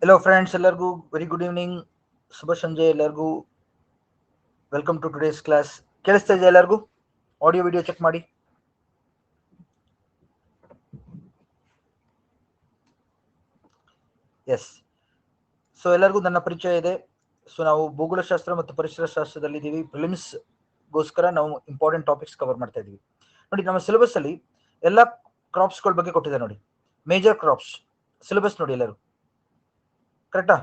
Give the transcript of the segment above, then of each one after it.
Hello friends, ಎಲ್ಲರಿಗೂ very good evening, ಶುಭ ಸಂಜೆ ಎಲ್ಲರಿಗೂ. Welcome to today's class. ಕೇಳಿಸ್ತಾ ಇದೆ ಎಲ್ಲರಿಗೂ? ಆಡಿಯೋ ವಿಡಿಯೋ ಚೆಕ್ ಮಾಡಿ. ಎಸ್. ಸೊ ಎಲ್ಲರಿಗೂ ನನ್ನ ಪರಿಚಯ ಇದೆ. ಸೊ ನಾವು ಭೂಗೋಳಶಾಸ್ತ್ರ ಮತ್ತು ಪರಿಸರ ಶಾಸ್ತ್ರದಲ್ಲಿ ಇದ್ದೀವಿ. ಪ್ರಿಲಿಮ್ಸ್ಗೋಸ್ಕರ ನಾವು ಇಂಪಾರ್ಟೆಂಟ್ ಟಾಪಿಕ್ಸ್ ಕವರ್ ಮಾಡ್ತಾ ಇದ್ದೀವಿ. ನೋಡಿ, ನಮ್ಮ ಸಿಲೆಬಸ್ ಅಲ್ಲಿ ಎಲ್ಲ ಕ್ರಾಪ್ಸ್ಗಳ ಬಗ್ಗೆ ಕೊಟ್ಟಿದೆ. ನೋಡಿ, ಮೇಜರ್ ಕ್ರಾಪ್ಸ್ ಸಿಲೆಬಸ್ ನೋಡಿ ಎಲ್ಲರೂ, ಕರೆಕ್ಟಾ?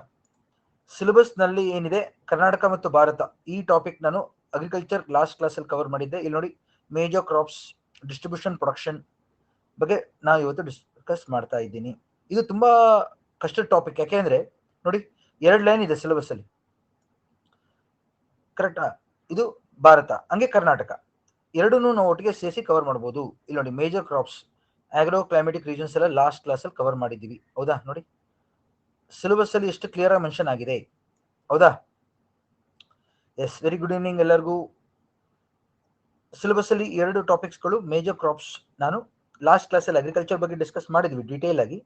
ಸಿಲೆಬಸ್ ನಲ್ಲಿ ಏನಿದೆ, ಕರ್ನಾಟಕ ಮತ್ತು ಭಾರತ ಈ ಟಾಪಿಕ್ ನಾನು ಅಗ್ರಿಕಲ್ಚರ್ ಲಾಸ್ಟ್ ಕ್ಲಾಸ್ ಅಲ್ಲಿ ಕವರ್ ಮಾಡಿದ್ದೆ. ಇಲ್ಲಿ ನೋಡಿ, ಮೇಜರ್ ಕ್ರಾಪ್ಸ್, ಡಿಸ್ಟ್ರಿಬ್ಯೂಷನ್, ಪ್ರೊಡಕ್ಷನ್ ಬಗ್ಗೆ ನಾವು ಇವತ್ತು ಡಿಸ್ಕಸ್ ಮಾಡ್ತಾ ಇದ್ದೀನಿ. ಇದು ತುಂಬಾ ಕಷ್ಟದ ಟಾಪಿಕ್. ಯಾಕೆಂದ್ರೆ ನೋಡಿ, 2 ಲೈನ್ ಇದೆ ಸಿಲೆಬಸ್ ಅಲ್ಲಿ, ಕರೆಕ್ಟಾ? ಇದು ಭಾರತ, ಹಂಗೆ ಕರ್ನಾಟಕ, ಎರಡನ್ನೂ ನಾವು ಒಟ್ಟಿಗೆ ಸೇರಿಸಿ ಕವರ್ ಮಾಡಬಹುದು. ಇಲ್ಲಿ ನೋಡಿ, major crops, agro climatic regions ಎಲ್ಲ ಲಾಸ್ಟ್ ಕ್ಲಾಸ್ ಅಲ್ಲಿ ಕವರ್ ಮಾಡಿದ್ದೀವಿ. ಹೌದಾ? ನೋಡಿ, ಸಿಲೆಬಸ್ ಅಲ್ಲಿ ಎಷ್ಟು ಕ್ಲಿಯರ್ ಆಗಿ ಮೆನ್ಷನ್ ಆಗಿದೆ. ಹೌದಾ? ಎಸ್, ವೆರಿ ಗುಡ್ ಈವ್ನಿಂಗ್ ಎಲ್ಲರಿಗೂ. ಸಿಲೆಬಸ್ ಅಲ್ಲಿ 2 ಟಾಪಿಕ್ಸ್ಗಳು ಮೇಜರ್ ಕ್ರಾಪ್ಸ್. ನಾನು ಲಾಸ್ಟ್ ಕ್ಲಾಸ್ ಅಲ್ಲಿ ಅಗ್ರಿಕಲ್ಚರ್ ಬಗ್ಗೆ ಡಿಸ್ಕಸ್ ಮಾಡಿದ್ವಿ ಡೀಟೇಲ್ ಆಗಿ.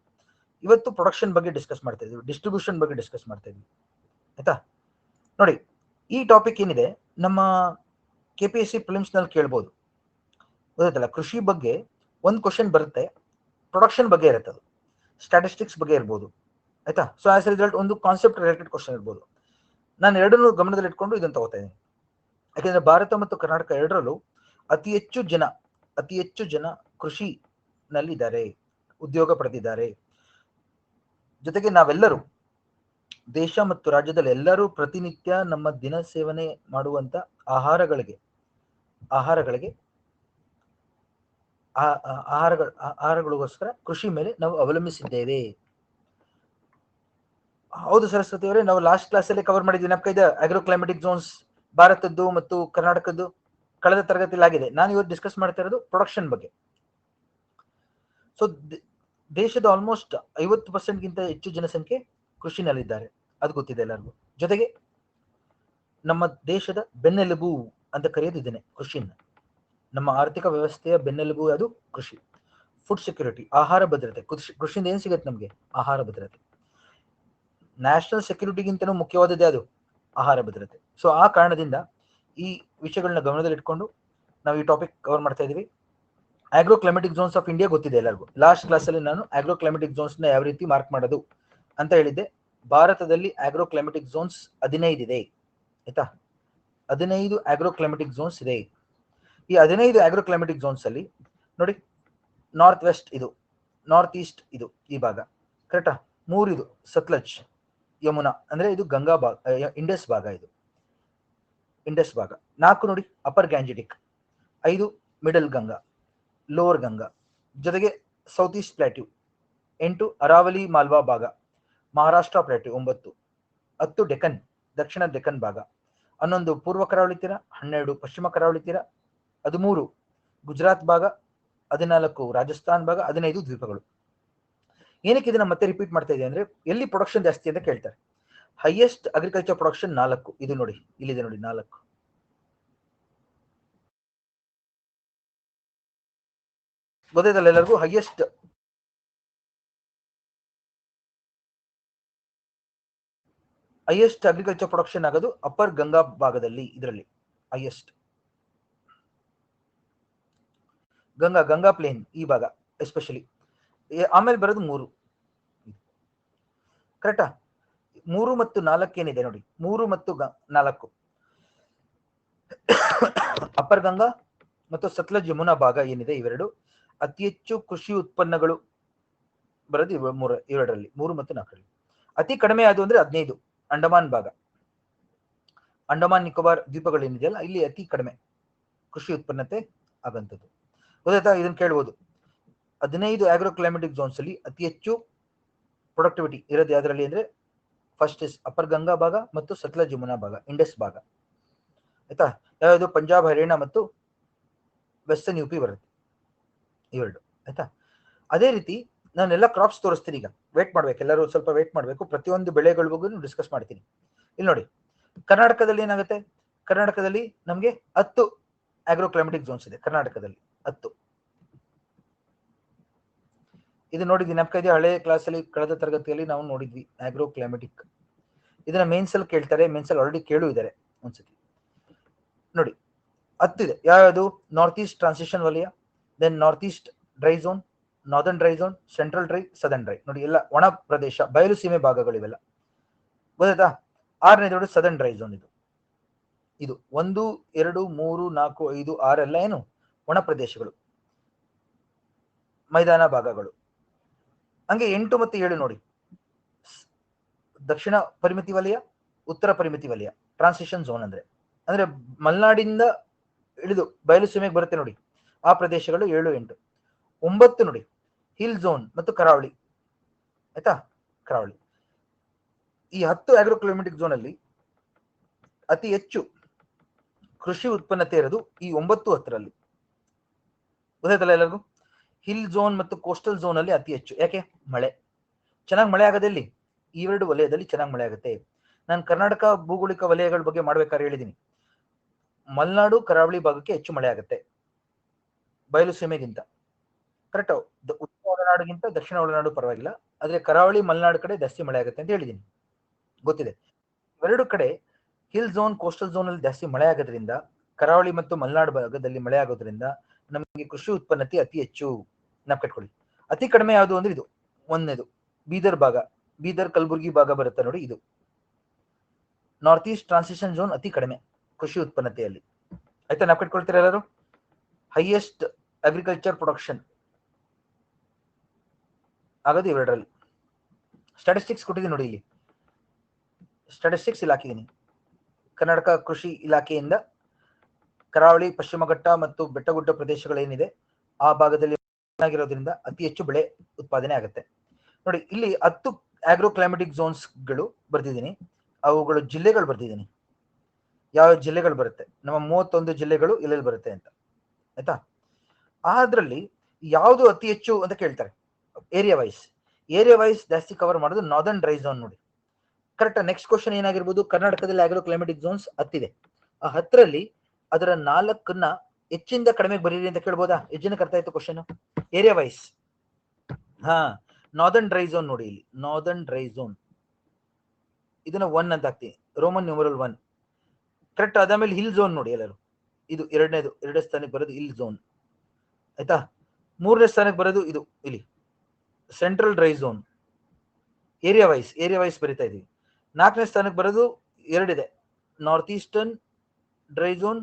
ಇವತ್ತು ಪ್ರೊಡಕ್ಷನ್ ಬಗ್ಗೆ ಡಿಸ್ಕಸ್ ಮಾಡ್ತಾ ಇದೀವಿ, ಡಿಸ್ಟ್ರಿಬ್ಯೂಷನ್ ಬಗ್ಗೆ ಡಿಸ್ಕಸ್ ಮಾಡ್ತಾ ಇದೀವಿ. ಆಯ್ತಾ? ನೋಡಿ, ಈ ಟಾಪಿಕ್ ಏನಿದೆ ನಮ್ಮ KPSC ಪ್ರಿಲಿಮ್ಸ್ ನಲ್ಲಿ ಕೇಳ್ಬೋದು. ಗೊತ್ತಾಯ್ತಲ್ಲ? ಕೃಷಿ ಬಗ್ಗೆ ಒಂದು ಕ್ವಶನ್ ಬರುತ್ತೆ, ಪ್ರೊಡಕ್ಷನ್ ಬಗ್ಗೆ ಇರುತ್ತೆ, ಅದು ಸ್ಟ್ಯಾಟಿಸ್ಟಿಕ್ಸ್ ಬಗ್ಗೆ ಇರ್ಬೋದು. ಆಯ್ತಾ? ಸೊ ಆಸ್ ರಿಸಲ್ಟ್ ಒಂದು ಕಾನ್ಸೆಪ್ಟ್ ರಿಲೇಟೆಡ್ ಕ್ವಶನ್ ಇರ್ಬೋದು. ನಾನು ಎರಡನ್ನೂ ಗಮನದಲ್ಲಿ ಇಟ್ಕೊಂಡು ಇದನ್ನು ತಗೋತಾ ಇದ್ದೀನಿ. ಯಾಕೆಂದ್ರೆ ಭಾರತ ಮತ್ತು ಕರ್ನಾಟಕ ಎರಡರಲ್ಲೂ ಅತಿ ಹೆಚ್ಚು ಜನ ಕೃಷಿನಲ್ಲಿದ್ದಾರೆ, ಉದ್ಯೋಗ ಪಡೆದಿದ್ದಾರೆ. ಜೊತೆಗೆ ನಾವೆಲ್ಲರೂ ದೇಶ ಮತ್ತು ರಾಜ್ಯದಲ್ಲಿ ಎಲ್ಲರೂ ಪ್ರತಿನಿತ್ಯ ನಮ್ಮ ದಿನ ಸೇವನೆ ಮಾಡುವಂತ ಆಹಾರಗಳಿಗೋಸ್ಕರ ಕೃಷಿ ಮೇಲೆ ನಾವು ಅವಲಂಬಿಸಿದ್ದೇವೆ. ಹೌದು ಸರಸ್ವತಿ ಅವರೇ, ನಾವು ಲಾಸ್ಟ್ ಕ್ಲಾಸ್ ಅಲ್ಲಿ ಕವರ್ ಮಾಡಿದ್ವಿ. ನಮ್ಗೆ ಆಗ್ರೋ ಕ್ಲೈಮೆಟಿಕ್ ಝೋನ್ಸ್ ಭಾರತದ್ದು ಮತ್ತು ಕರ್ನಾಟಕದ್ದು ಕಳೆದ ತರಗತಿಯಲ್ಲಿ ಆಗಿದೆ. ನಾನು ಇವತ್ತು ಡಿಸ್ಕಸ್ ಮಾಡ್ತಾ ಇರೋದು ಪ್ರೊಡಕ್ಷನ್ ಬಗ್ಗೆ. ಸೊ ದೇಶದ ಆಲ್ಮೋಸ್ಟ್ 50%ಗಿಂತ ಹೆಚ್ಚು ಜನಸಂಖ್ಯೆ ಕೃಷಿನಲ್ಲಿದ್ದಾರೆ, ಅದು ಗೊತ್ತಿದೆ ಎಲ್ಲರಿಗೂ. ಜೊತೆಗೆ ನಮ್ಮ ದೇಶದ ಬೆನ್ನೆಲುಬು ಅಂತ ಕರೆಯೋದು ಇದನ್ನೇ, ಕೃಷಿನ. ನಮ್ಮ ಆರ್ಥಿಕ ವ್ಯವಸ್ಥೆಯ ಬೆನ್ನೆಲುಬು ಅದು ಕೃಷಿ. ಫುಡ್ ಸೆಕ್ಯೂರಿಟಿ, ಆಹಾರ ಭದ್ರತೆ. ಕೃಷಿಯಿಂದ ಏನ್ ಸಿಗುತ್ತೆ ನಮಗೆ? ಆಹಾರ ಭದ್ರತೆ. ನ್ಯಾಷನಲ್ ಸೆಕ್ಯೂರಿಟಿಗಿಂತನೂ ಮುಖ್ಯವಾದದ್ದೇ ಅದು ಆಹಾರ ಭದ್ರತೆ. ಸೊ ಆ ಕಾರಣದಿಂದ ಈ ವಿಷಯಗಳನ್ನ ಗಮನದಲ್ಲಿಟ್ಕೊಂಡು ನಾವು ಈ ಟಾಪಿಕ್ ಕವರ್ ಮಾಡ್ತಾ ಇದೀವಿ. Agro climatic zones of India ಗೊತ್ತಿದೆ ಎಲ್ಲರಿಗೂ. ಲಾಸ್ಟ್ ಕ್ಲಾಸ್ ಅಲ್ಲಿ ನಾನು ಆಗ್ರೋ ಕ್ಲೈಮೆಟಿಕ್ ಝೋನ್ಸ್ ನ ಯಾವ ರೀತಿ ಮಾರ್ಕ್ ಮಾಡೋದು ಅಂತ ಹೇಳಿದ್ದೆ. ಭಾರತದಲ್ಲಿ ಆಗ್ರೋ ಕ್ಲೈಮೆಟಿಕ್ ಝೋನ್ಸ್ 15 ಇದೆ. ಆಯ್ತಾ? 15 ಆಗ್ರೋ ಕ್ಲೈಮೆಟಿಕ್ ಝೋನ್ಸ್ ಇದೆ. ಈ 15 ಆಗ್ರೋ ಕ್ಲೈಮೆಟಿಕ್ ಝೋನ್ಸ್ ಅಲ್ಲಿ ನೋಡಿ, ನಾರ್ತ್ ವೆಸ್ಟ್ ಇದು, ನಾರ್ತ್ ಈಸ್ಟ್ ಇದು ಈ ಭಾಗ, ಕರೆಕ್ಟಾ? 3 ಇದು ಸತ್ಲಜ್, ಯಮುನಾ ಅಂದ್ರೆ ಇದು ಗಂಗಾ ಭಾಗ, ಇಂಡಸ್ ಭಾಗ, ಇದು ಇಂಡಸ್ ಭಾಗ. 4 ನೋಡಿ upper Gangetic, 5 middle Ganga, lower Ganga, ಜೊತೆಗೆ south East plateau, 8 Aravalli Malwa ಭಾಗ, ಮಹಾರಾಷ್ಟ್ರ ಪ್ಲಾಟ್ಯೂ 9, 10 ಡೆಕ್ಕನ್, ದಕ್ಷಿಣ ಡೆಕ್ಕನ್ ಭಾಗ, 11 ಪೂರ್ವ ಕರಾವಳಿ ತೀರ, 12 ಪಶ್ಚಿಮ ಕರಾವಳಿ ತೀರ, 13 ಗುಜರಾತ್ ಭಾಗ, 14 ರಾಜಸ್ಥಾನ್ ಭಾಗ, 15 ದ್ವೀಪಗಳು. ಏನಕ್ಕೆ ಇದನ್ನ ಮತ್ತೆ ರಿಪೀಟ್ ಮಾಡ್ತಾ ಇದೆ ಅಂದ್ರೆ, ಎಲ್ಲಿ ಪ್ರೊಡಕ್ಷನ್ ಜಾಸ್ತಿ ಅಂತ ಕೇಳ್ತಾರೆ. ಹೈಯೆಸ್ಟ್ ಅಗ್ರಿಕಲ್ಚರ್ ಪ್ರೊಡಕ್ಷನ್ 4, ಇದು ನೋಡಿ, ಇಲ್ಲಿದೆ ನೋಡಿ 4. ಗೊತ್ತಾಯ್ತಲ್ಲ ಎಲ್ಲರಿಗೂ? ಹೈಯೆಸ್ಟ್ ಅಗ್ರಿಕಲ್ಚರ್ ಪ್ರೊಡಕ್ಷನ್ ಆಗೋದು ಅಪ್ಪರ್ ಗಂಗಾ ಭಾಗದಲ್ಲಿ, ಇದರಲ್ಲಿ ಹೈಯೆಸ್ಟ್ ಗಂಗಾ ಪ್ಲೇನ್ ಈ ಭಾಗ ಎಸ್ಪೆಷಲಿ. ಆಮೇಲೆ ಬರೋದು 3, ಕರೆಕ್ಟಾ? 3 ಮತ್ತು 4 ಏನಿದೆ ನೋಡಿ, 3 ಮತ್ತು 4 ಅಪ್ಪರ್ ಗಂಗಾ ಮತ್ತು ಸತ್ಲಜ್ ಯಮುನಾ ಭಾಗ ಏನಿದೆ, ಇವೆರಡು ಅತಿ ಹೆಚ್ಚು ಕೃಷಿ ಉತ್ಪನ್ನಗಳು ಬರೋದು ಇವೆರಡರಲ್ಲಿ, 3 ಮತ್ತು 4ರಲ್ಲಿ. ಅತಿ ಕಡಿಮೆ ಆದವು ಅಂದ್ರೆ 15 ಅಂಡಮಾನ್ ಭಾಗ, ಅಂಡಮಾನ್ ನಿಕೋಬಾರ್ ದ್ವೀಪಗಳು ಏನಿದೆಯಲ್ಲ, ಇಲ್ಲಿ ಅತಿ ಕಡಿಮೆ ಕೃಷಿ ಉತ್ಪನ್ನತೆ ಆಗಂತದ್ದು. ಗೊತ್ತಾಯ್ತಾ? ಇದನ್ನ ಕೇಳ್ಬೋದು. 15 ಆಗ್ರೋ ಕ್ಲೈಮೆಟಿಕ್ ಝೋನ್ಸ್ ಅಲ್ಲಿ ಅತಿ ಹೆಚ್ಚು ಪ್ರೊಡಕ್ಟಿವಿಟಿ ಇರೋದು ಯಾವ್ದ್ರಲ್ಲಿ ಅಂದ್ರೆ, ಫಸ್ಟ್ ಇಸ್ ಅಪ್ಪರ್ ಗಂಗಾ ಭಾಗ ಮತ್ತು ಸತ್ಲಜ್ ಯಮುನಾ ಭಾಗ, ಇಂಡಸ್ ಭಾಗ. ಆಯ್ತಾ? ಯಾವ್ದು? ಪಂಜಾಬ್, ಹರಿಯಾಣ ಮತ್ತು ವೆಸ್ಟರ್ನ್ UP ಬರುತ್ತೆ, ಇವೆರಡು. ಆಯ್ತಾ? ಅದೇ ರೀತಿ ನಾನೆಲ್ಲ ಕ್ರಾಪ್ಸ್ ತೋರಿಸ್ತೀನಿ. ಈಗ ವೇಟ್ ಮಾಡ್ಬೇಕು, ಎಲ್ಲರೂ ಸ್ವಲ್ಪ ವೇಟ್ ಮಾಡ್ಬೇಕು. ಪ್ರತಿಯೊಂದು ಬೆಳೆಗಳ ಬಗ್ಗೆ ಡಿಸ್ಕಸ್ ಮಾಡ್ತೀನಿ. ಇಲ್ಲಿ ನೋಡಿ, ಕರ್ನಾಟಕದಲ್ಲಿ ಏನಾಗುತ್ತೆ? ಕರ್ನಾಟಕದಲ್ಲಿ ನಮಗೆ 10 ಆಗ್ರೋ ಕ್ಲೈಮೆಟಿಕ್ ಝೋನ್ಸ್ ಇದೆ. ಕರ್ನಾಟಕದಲ್ಲಿ 10. ಇದು ನೋಡಿದ್ವಿ ನಮ್ಗೆ ಹಳೆ ಕ್ಲಾಸಲ್ಲಿ ಕಳೆದ ತರಗತಿಯಲ್ಲಿ ನಾವು ನೋಡಿದ್ವಿ ಆಗ್ರೋ ಕ್ಲೈಮೆಟಿಕ್. ಇದನ್ನ ಮೇನ್ಸ್ ಅಲ್ಲಿ ಕೇಳ್ತಾರೆ, ಮೇನ್ಸ್ ಅಲ್ಲಿ ಆಲ್ರೆಡಿ ಕೇಳು ಇದ್ದಾರೆ ಒಂದ್ಸತಿ ನೋಡಿ. ಹತ್ತಿದೆ ಯಾವುದು? ನಾರ್ತ್ ಈಸ್ಟ್ ಟ್ರಾನ್ಸಿಷನ್ ವಲಯ, then north east dry zone, northern dry zone, central dry, southern dry. ನೋಡಿ ಎಲ್ಲ ಒಣ ಪ್ರದೇಶ, ಬಯಲು ಸೀಮೆ ಭಾಗಗಳು ಇವೆಲ್ಲ. ಗೊತ್ತಾಯ್ತಾ? 6ನೇದು ಸದರ್ನ್ ಡ್ರೈ ಝೋನ್. ಇದು 1, 2, 3, 4, 5, 6 ಎಲ್ಲ ಏನು ಒಣ ಪ್ರದೇಶಗಳು, ಮೈದಾನ ಭಾಗಗಳು. ಹಂಗೆ 8 ಮತ್ತು 7 ನೋಡಿ, ದಕ್ಷಿಣ ಪರಿಮಿತಿ ವಲಯ, ಉತ್ತರ ಪರಿಮಿತಿ ವಲಯ, ಟ್ರಾನ್ಸಿಷನ್ ಝೋನ್. ಅಂದ್ರೆ ಮಲೆನಾಡಿಂದ ಇಳಿದು ಬಯಲು ಸೀಮೆಗೆ ಬರುತ್ತೆ ನೋಡಿ, ಆ ಪ್ರದೇಶಗಳು 7, 8. 9 ನೋಡಿ, ಹಿಲ್ ಝೋನ್ ಮತ್ತು ಕರಾವಳಿ. ಆಯ್ತಾ? ಕರಾವಳಿ. ಈ 10 ಆಗ್ರೋ ಕ್ಲೈಮೆಟಿಕ್ ಝೋನ್ ಅಲ್ಲಿ ಅತಿ ಹೆಚ್ಚು ಕೃಷಿ ಉತ್ಪನ್ನತೆ ಇರೋದು ಈ 9, 10ರಲ್ಲಿ. ಗೊತ್ತಾಯ್ತಲ್ಲ ಎಲ್ಲರಿಗೂ? ಹಿಲ್ ಝೋನ್ ಮತ್ತು ಕೋಸ್ಟಲ್ ಝೋನ್ ಅಲ್ಲಿ ಅತಿ ಹೆಚ್ಚು. ಯಾಕೆ? ಮಳೆ ಚೆನ್ನಾಗಿ ಮಳೆ ಆಗೋದಲ್ಲಿ ಈ 2 ವಲಯದಲ್ಲಿ ಚೆನ್ನಾಗಿ ಮಳೆ ಆಗುತ್ತೆ. ನಾನು ಕರ್ನಾಟಕ ಭೌಗೋಳಿಕ ವಲಯಗಳ ಬಗ್ಗೆ ಮಾಡ್ಬೇಕಾದ್ರೆ ಹೇಳಿದ್ದೀನಿ, ಮಲೆನಾಡು ಕರಾವಳಿ ಭಾಗಕ್ಕೆ ಹೆಚ್ಚು ಮಳೆ ಆಗುತ್ತೆ ಬಯಲು ಸೀಮೆಗಿಂತ. ಕರೆಕ್ಟ್? ಉತ್ತರ ಒಳನಾಡಿಗಿಂತ ದಕ್ಷಿಣ ಒಳನಾಡು ಪರವಾಗಿಲ್ಲ, ಆದ್ರೆ ಕರಾವಳಿ ಮಲೆನಾಡು ಕಡೆ ಜಾಸ್ತಿ ಮಳೆ ಆಗುತ್ತೆ ಅಂತ ಹೇಳಿದ್ದೀನಿ, ಗೊತ್ತಿದೆ. ಎರಡು ಕಡೆ ಹಿಲ್ ಝೋನ್ ಕೋಸ್ಟಲ್ ಝೋನ್ ಅಲ್ಲಿ ಜಾಸ್ತಿ ಮಳೆ ಆಗೋದ್ರಿಂದ, ಕರಾವಳಿ ಮತ್ತು ಮಲೆನಾಡು ಭಾಗದಲ್ಲಿ ಮಳೆ ಆಗೋದ್ರಿಂದ ನಮಗೆ ಕೃಷಿ ಉತ್ಪನ್ನತೆ ಅತಿ ಹೆಚ್ಚು. ನಾವು ಕಟ್ಕೊಳ್ಳಿ. ಅತಿ ಕಡಿಮೆ ಯಾವುದು ಅಂದ್ರೆ ಇದು 1ನೇದು ಬೀದರ್ ಭಾಗ, ಬೀದರ್ ಕಲಬುರ್ಗಿ ಭಾಗ ಬರುತ್ತೆ ನೋಡಿ, ಇದು ನಾರ್ತ್ ಈಸ್ಟ್ ಟ್ರಾನ್ಸಿಷನ್ ಝೋನ್ ಅತಿ ಕಡಿಮೆ ಕೃಷಿ ಉತ್ಪನ್ನತೆಯಲ್ಲಿ. ಆಯ್ತಾ? ನಾವು ಕಟ್ಕೊಳ್ತೀರಾ ಎಲ್ಲರೂ? ಹೈಯೆಸ್ಟ್ ಅಗ್ರಿಕಲ್ಚರ್ ಪ್ರೊಡಕ್ಷನ್ ಆಗೋದು ಇವೆರಡರಲ್ಲಿ. ಸ್ಟಾಟಿಸ್ಟಿಕ್ಸ್ ಕೊಟ್ಟಿದ್ದೀನಿ ನೋಡಿ, ಇಲ್ಲಿ ಸ್ಟಾಟಿಸ್ಟಿಕ್ಸ್ ಇಲ್ಲಿ ಹಾಕಿದ್ದೀನಿ. ಕರ್ನಾಟಕ ಕೃಷಿ ಇಲಾಖೆಯಿಂದ ಕರಾವಳಿ, ಪಶ್ಚಿಮ ಘಟ್ಟ ಮತ್ತು ಬೆಟ್ಟಗುಡ್ಡ ಪ್ರದೇಶಗಳೇನಿದೆ ಆ ಭಾಗದಲ್ಲಿ ಆಗಿರೋದ್ರಿಂದ ಅತಿ ಹೆಚ್ಚು ಬೆಳೆ ಉತ್ಪಾದನೆ ಆಗುತ್ತೆ ನೋಡಿ. ಇಲ್ಲಿ 10 ಆಗ್ರೋ ಕ್ಲೈಮೆಟಿಕ್ ಝೋನ್ಸ್ಗಳು ಬರ್ದಿದ್ದೀನಿ, ಅವುಗಳು ಜಿಲ್ಲೆಗಳು ಬರ್ದಿದ್ದೀನಿ, ಯಾವ ಜಿಲ್ಲೆಗಳು ಬರುತ್ತೆ, ನಮ್ಮ 31 ಜಿಲ್ಲೆಗಳು ಎಲ್ಲೆಲ್ಲಿ ಬರುತ್ತೆ ಅಂತ. ಆಯ್ತಾ? ಅದ್ರಲ್ಲಿ ಯಾವುದು ಅತಿ ಹೆಚ್ಚು ಅಂತ ಕೇಳ್ತಾರೆ, ಏರಿಯಾ ವೈಸ್ ಜಾಸ್ತಿ ಕವರ್ ಮಾಡೋದು ನಾರ್ದರ್ನ್ ಡ್ರೈ ಝೋನ್ ನೋಡಿ. ಕರೆಕ್ಟ್? ನೆಕ್ಸ್ಟ್ ಕ್ವಶನ್ ಏನಾಗಿರ್ಬೋದು, ಕರ್ನಾಟಕದಲ್ಲಿ ಆಗ್ರೋ ಕ್ಲೈಮೆಟಿಕ್ ಝೋನ್ಸ್ 10 ಇದೆ, ಆ 10ರಲ್ಲಿ ಅದರ 4ನ್ನ ಹೆಚ್ಚಿಂದ ಕಡಿಮೆಗೆ ಬರೀರಿ ಅಂತ ಕೇಳ್ಬೋದಾ? ಹೆಚ್ಚಿನ ಅರ್ಥ ಆಯ್ತು question. Area wise northern dry zone ನೋಡಿ, ಇಲ್ಲಿ ನಾರ್ದರ್ನ್ ಡ್ರೈ ಝೋನ್ ಇದನ್ನ 1 ಅಂತ ಹಾಕ್ತೀನಿ, ರೋಮನ್ ನ್ಯೂಮರಲ್ 1. ಕರೆಕ್ಟ್? ಅದಾದ್ಮೇಲೆ ಹಿಲ್ ಝೋನ್ ನೋಡಿ ಎಲ್ಲರೂ, ಇದು 2ನೇ ಸ್ಥಾನಕ್ಕೆ ಬರೋದು ಹಿಲ್ ಝೋನ್. ಆಯ್ತಾ? 3ನೇ ಸ್ಥಾನಕ್ಕೆ ಬರೋದು ಇದು ಇಲ್ಲಿ central dry zone. Area wise ಬರಿತಾ ಇದೀವಿ. 4ನೇ ಸ್ಥಾನಕ್ಕೆ ಬರೋದು 2 ಇದೆ, north eastern dry zone,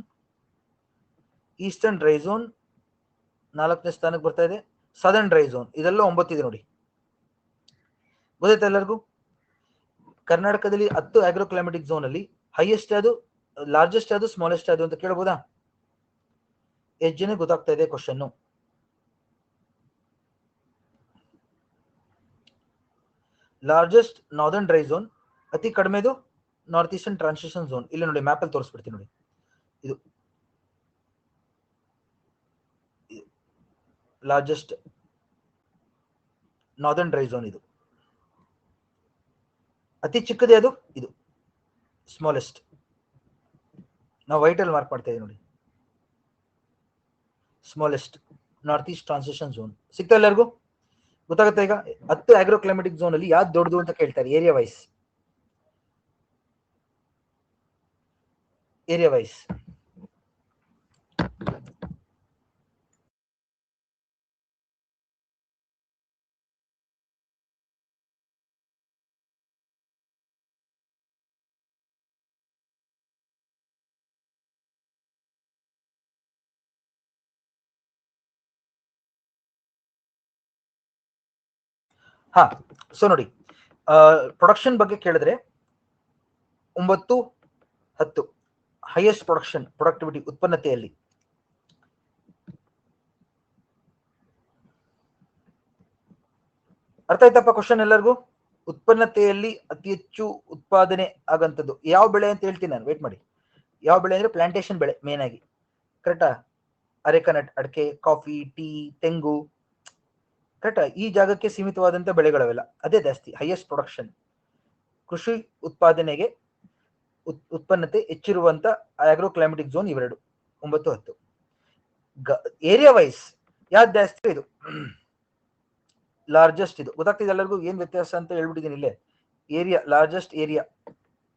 eastern dry zone. 4ನೇ ಸ್ಥಾನಕ್ಕೆ ಬರ್ತಾ ಇದೆ ಸದರ್ನ್ ಡ್ರೈ ಝೋನ್. ಇದೆಲ್ಲ 9 ಇದೆ ನೋಡಿ. ಗೊತ್ತಾಯ್ತಾ ಎಲ್ಲರಿಗೂ? ಕರ್ನಾಟಕದಲ್ಲಿ 10 ಆಗ್ರೋ ಕ್ಲೈಮೆಟಿಕ್ ಝೋನ್ ಅಲ್ಲಿ ಹೈಯೆಸ್ಟ್ ಯಾವುದು, ಲಾರ್ಜೆಸ್ಟ್ ಯಾವುದು, ಸ್ಮಾಲೆಸ್ಟ್ ಯಾವುದು ಅಂತ ಕೇಳಬಹುದಾ? ಎಷ್ಟು ಜನ ಗೊತ್ತಾಗ್ತಾ ಇದೆ question? Largest northern dry zone, ಅತಿ ಕಡಿಮೆದು ನಾರ್ತ್ ಈಸ್ಟರ್ನ್ ಟ್ರಾನ್ಸಿಷನ್ ಝೋನ್. ಇಲ್ಲಿ ನೋಡಿ ಮ್ಯಾಪ್ ಅಲ್ಲಿ ತೋರಿಸ್ಬಿಡ್ತೀನಿ ನೋಡಿ, ಇದು ಲಾರ್ಜೆಸ್ಟ್ ನಾರ್ದರ್ನ್ ಡ್ರೈ ಝೋನ್, ಇದು ಅತಿ ಚಿಕ್ಕದೇ ಅದು, ಇದು ಸ್ಮಾಲೆಸ್ಟ್. ನಾವು ವೈಟ್ ಅಲ್ಲಿ ಮಾರ್ಕ್ ಮಾಡ್ತಾ ಇದೀವಿ ನೋಡಿ, smallest north east transition zone. ಸಿಗ್ತಾ ಎಲ್ಲರಿಗೂ? ಗೊತ್ತಾಗುತ್ತೆ ಈಗ? 10 ಆಗ್ರೋ ಕ್ಲೈಮೆಟಿಕ್ ಝೋನ್ ಅಲ್ಲಿ ಯಾವ್ದು ದೊಡ್ಡದು ಅಂತ ಕೇಳ್ತಾರೆ, ಏರಿಯಾ ವೈಸ್. ಸೊ ನೋಡಿ, ಪ್ರೊಡಕ್ಷನ್ ಬಗ್ಗೆ ಕೇಳಿದ್ರೆ 9, 10 ಹೈಯೆಸ್ಟ್ ಪ್ರೊಡಕ್ಟಿವಿಟಿ ಉತ್ಪನ್ನತೆಯಲ್ಲಿ. ಅರ್ಥ ಆಯ್ತಪ್ಪ ಕ್ವಶನ್ ಎಲ್ಲರಿಗೂ? ಉತ್ಪನ್ನತೆಯಲ್ಲಿ ಅತಿ ಹೆಚ್ಚು ಉತ್ಪಾದನೆ ಆಗಂತದ್ದು ಯಾವ ಬೆಳೆ ಅಂತ ಹೇಳ್ತೀನಿ ನಾನು, ವೇಟ್ ಮಾಡಿ. ಯಾವ ಬೆಳೆ ಅಂದ್ರೆ ಪ್ಲಾಂಟೇಶನ್ ಬೆಳೆ ಮೇನ್ ಆಗಿ. ಕರೆಕ್ಟಾ? ಅರೆಕನಟ್, ಅಡಿಕೆ, ಕಾಫಿ, ಟೀ, ತೆಂಗು. ಕರೆಕ್ಟಾ? ಈ ಜಾಗಕ್ಕೆ ಸೀಮಿತವಾದಂತ ಬೆಳೆಗಳವೆಲ್ಲ, ಅದೇ ಜಾಸ್ತಿ ಹೈಯೆಸ್ಟ್ ಪ್ರೊಡಕ್ಷನ್. ಕೃಷಿ ಉತ್ಪಾದನೆಗೆ ಉತ್ಪನ್ನತೆ ಹೆಚ್ಚಿರುವಂತ ಆಗ್ರೋ ಕ್ಲೈಮೆಟಿಕ್ ಝೋನ್ ಇವೆರಡು, 9, 10. ಏರಿಯಾ ವೈಸ್ ಯಾವ್ದು ಜಾಸ್ತಿ? ಇದು ಲಾರ್ಜೆಸ್ಟ್ ಇದು ಗೊತ್ತಾಗ್ತಿದೆ ಎಲ್ಲರಿಗೂ ಏನ್ ವ್ಯತ್ಯಾಸ ಅಂತ ಹೇಳ್ಬಿಟ್ಟಿದ್ದೀನಿ ಇಲ್ಲೇ. ಏರಿಯಾ, ಲಾರ್ಜೆಸ್ಟ್ ಏರಿಯಾ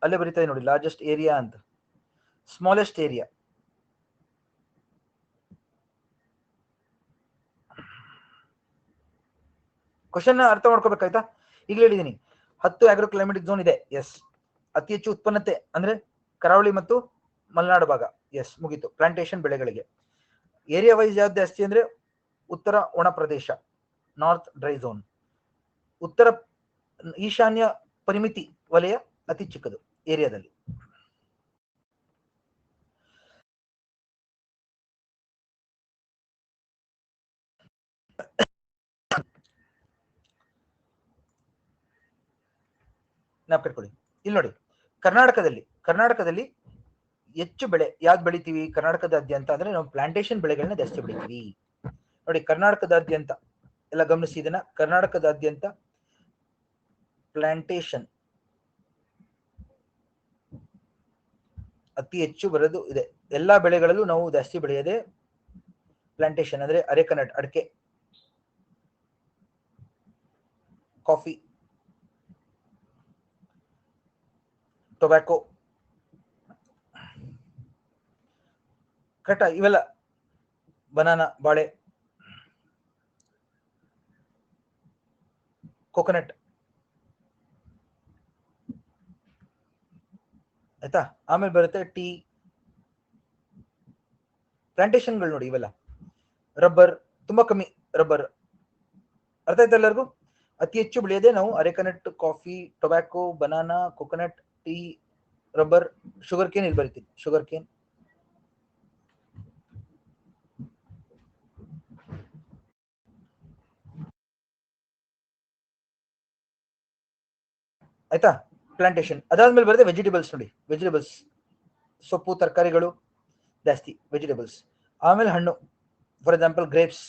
ಅಲ್ಲೇ ಬರೀತಾ ನೋಡಿ, ಲಾರ್ಜೆಸ್ಟ್ ಏರಿಯಾ ಅಂತ. ಸ್ಮಾಲೆಸ್ಟ್ ಏರಿಯಾ ಕ್ವಶನ್ ಅರ್ಥ ಮಾಡ್ಕೋಬೇಕಾಯ್ತಾ. ಈಗಲೇ ಹೇಳಿದೀನಿ 10 ಆಗ್ರೋ ಕ್ಲೈಮೆಟಿಕ್ ಝೋನ್ ಇದೆ. ಎಸ್. ಅತಿ ಹೆಚ್ಚು ಉತ್ಪನ್ನತೆ ಅಂದ್ರೆ ಕರಾವಳಿ ಮತ್ತು ಮಲೆನಾಡು ಭಾಗ. ಎಸ್, ಮುಗೀತು. ಪ್ಲಾಂಟೇಶನ್ ಬೆಳೆಗಳಿಗೆ ಏರಿಯಾ ವೈಸ್ ಯಾವ್ದು ಜಾಸ್ತಿ ಅಂದ್ರೆ ಉತ್ತರ ಒಣ ಪ್ರದೇಶ, ನಾರ್ತ್ ಡ್ರೈ ಝೋನ್. ಉತ್ತರ ಈಶಾನ್ಯ ಪರಿಮಿತಿ ವಲಯ ಅತಿ ಚಿಕ್ಕದು ಏರಿಯಾದಲ್ಲಿ. ನಾಪ್ಕಟ್ಕೊಳ್ಳಿ. ಇಲ್ಲಿ ನೋಡಿ, ಕರ್ನಾಟಕದಲ್ಲಿ ಹೆಚ್ಚು ಬೆಳೆ ಯಾವ್ದು ಬೆಳಿತೀವಿ ಕರ್ನಾಟಕದಾದ್ಯಂತ ಅಂದ್ರೆ ನಾವು ಪ್ಲಾಂಟೇಶನ್ ಬೆಳೆಗಳನ್ನ ಜಾಸ್ತಿ ಬೆಳಿತೀವಿ. ನೋಡಿ, ಕರ್ನಾಟಕದಾದ್ಯಂತ ಎಲ್ಲ ಗಮನಿಸಿ ಇದನ್ನ. ಕರ್ನಾಟಕದಾದ್ಯಂತ ಪ್ಲಾಂಟೇಶನ್ ಅತಿ ಹೆಚ್ಚು ಬರೋದು ಇದೆ. ಎಲ್ಲಾ ಬೆಳೆಗಳಲ್ಲೂ ನಾವು ಜಾಸ್ತಿ ಬೆಳೆಯೋದೇ ಪ್ಲಾಂಟೇಶನ್ ಅಂದ್ರೆ ಅರೆಕನಟ್, ಅಡಿಕೆ, ಕಾಫಿ, ಟೊಬ್ಯಾಕೋ, ಕರೆಕ್ಟಾ? ಇವೆಲ್ಲ ಬನಾನಾ, ಬಾಳೆ, ಕೋಕೋನಟ್, ಆಯ್ತಾ? ಆಮೇಲೆ ಬರುತ್ತೆ ಟೀ, ಪ್ಲಾಂಟೇಶನ್ಗಳು ನೋಡಿ ಇವೆಲ್ಲ. ರಬ್ಬರ್ ತುಂಬಾ ಕಮ್ಮಿ, ರಬ್ಬರ್. ಅರ್ಥ ಆಯ್ತಾ ಎಲ್ಲರಿಗೂ? ಅತಿ ಹೆಚ್ಚು ಬೆಳೆಯೋದೇ ನಾವು areca nut, coffee, tobacco, banana, coconut, tea, rubber, sugar cane. ಇಲ್ಲಿ ಬರೀತೀನಿ ಶುಗರ್ ಕೇನ್. ಆಯ್ತಾ? ಪ್ಲಾಂಟೇಶನ್ ಅದಾದ್ಮೇಲೆ ಬರುತ್ತೆ ವೆಜಿಟೇಬಲ್ಸ್. ನೋಡಿ, ವೆಜಿಟೇಬಲ್ಸ್, ಸೊಪ್ಪು, ತರಕಾರಿಗಳು ಜಾಸ್ತಿ ವೆಜಿಟೇಬಲ್ಸ್. ಆಮೇಲೆ ಹಣ್ಣು, ಫಾರ್ ಎಕ್ಸಾಂಪಲ್ ಗ್ರೇಪ್ಸ್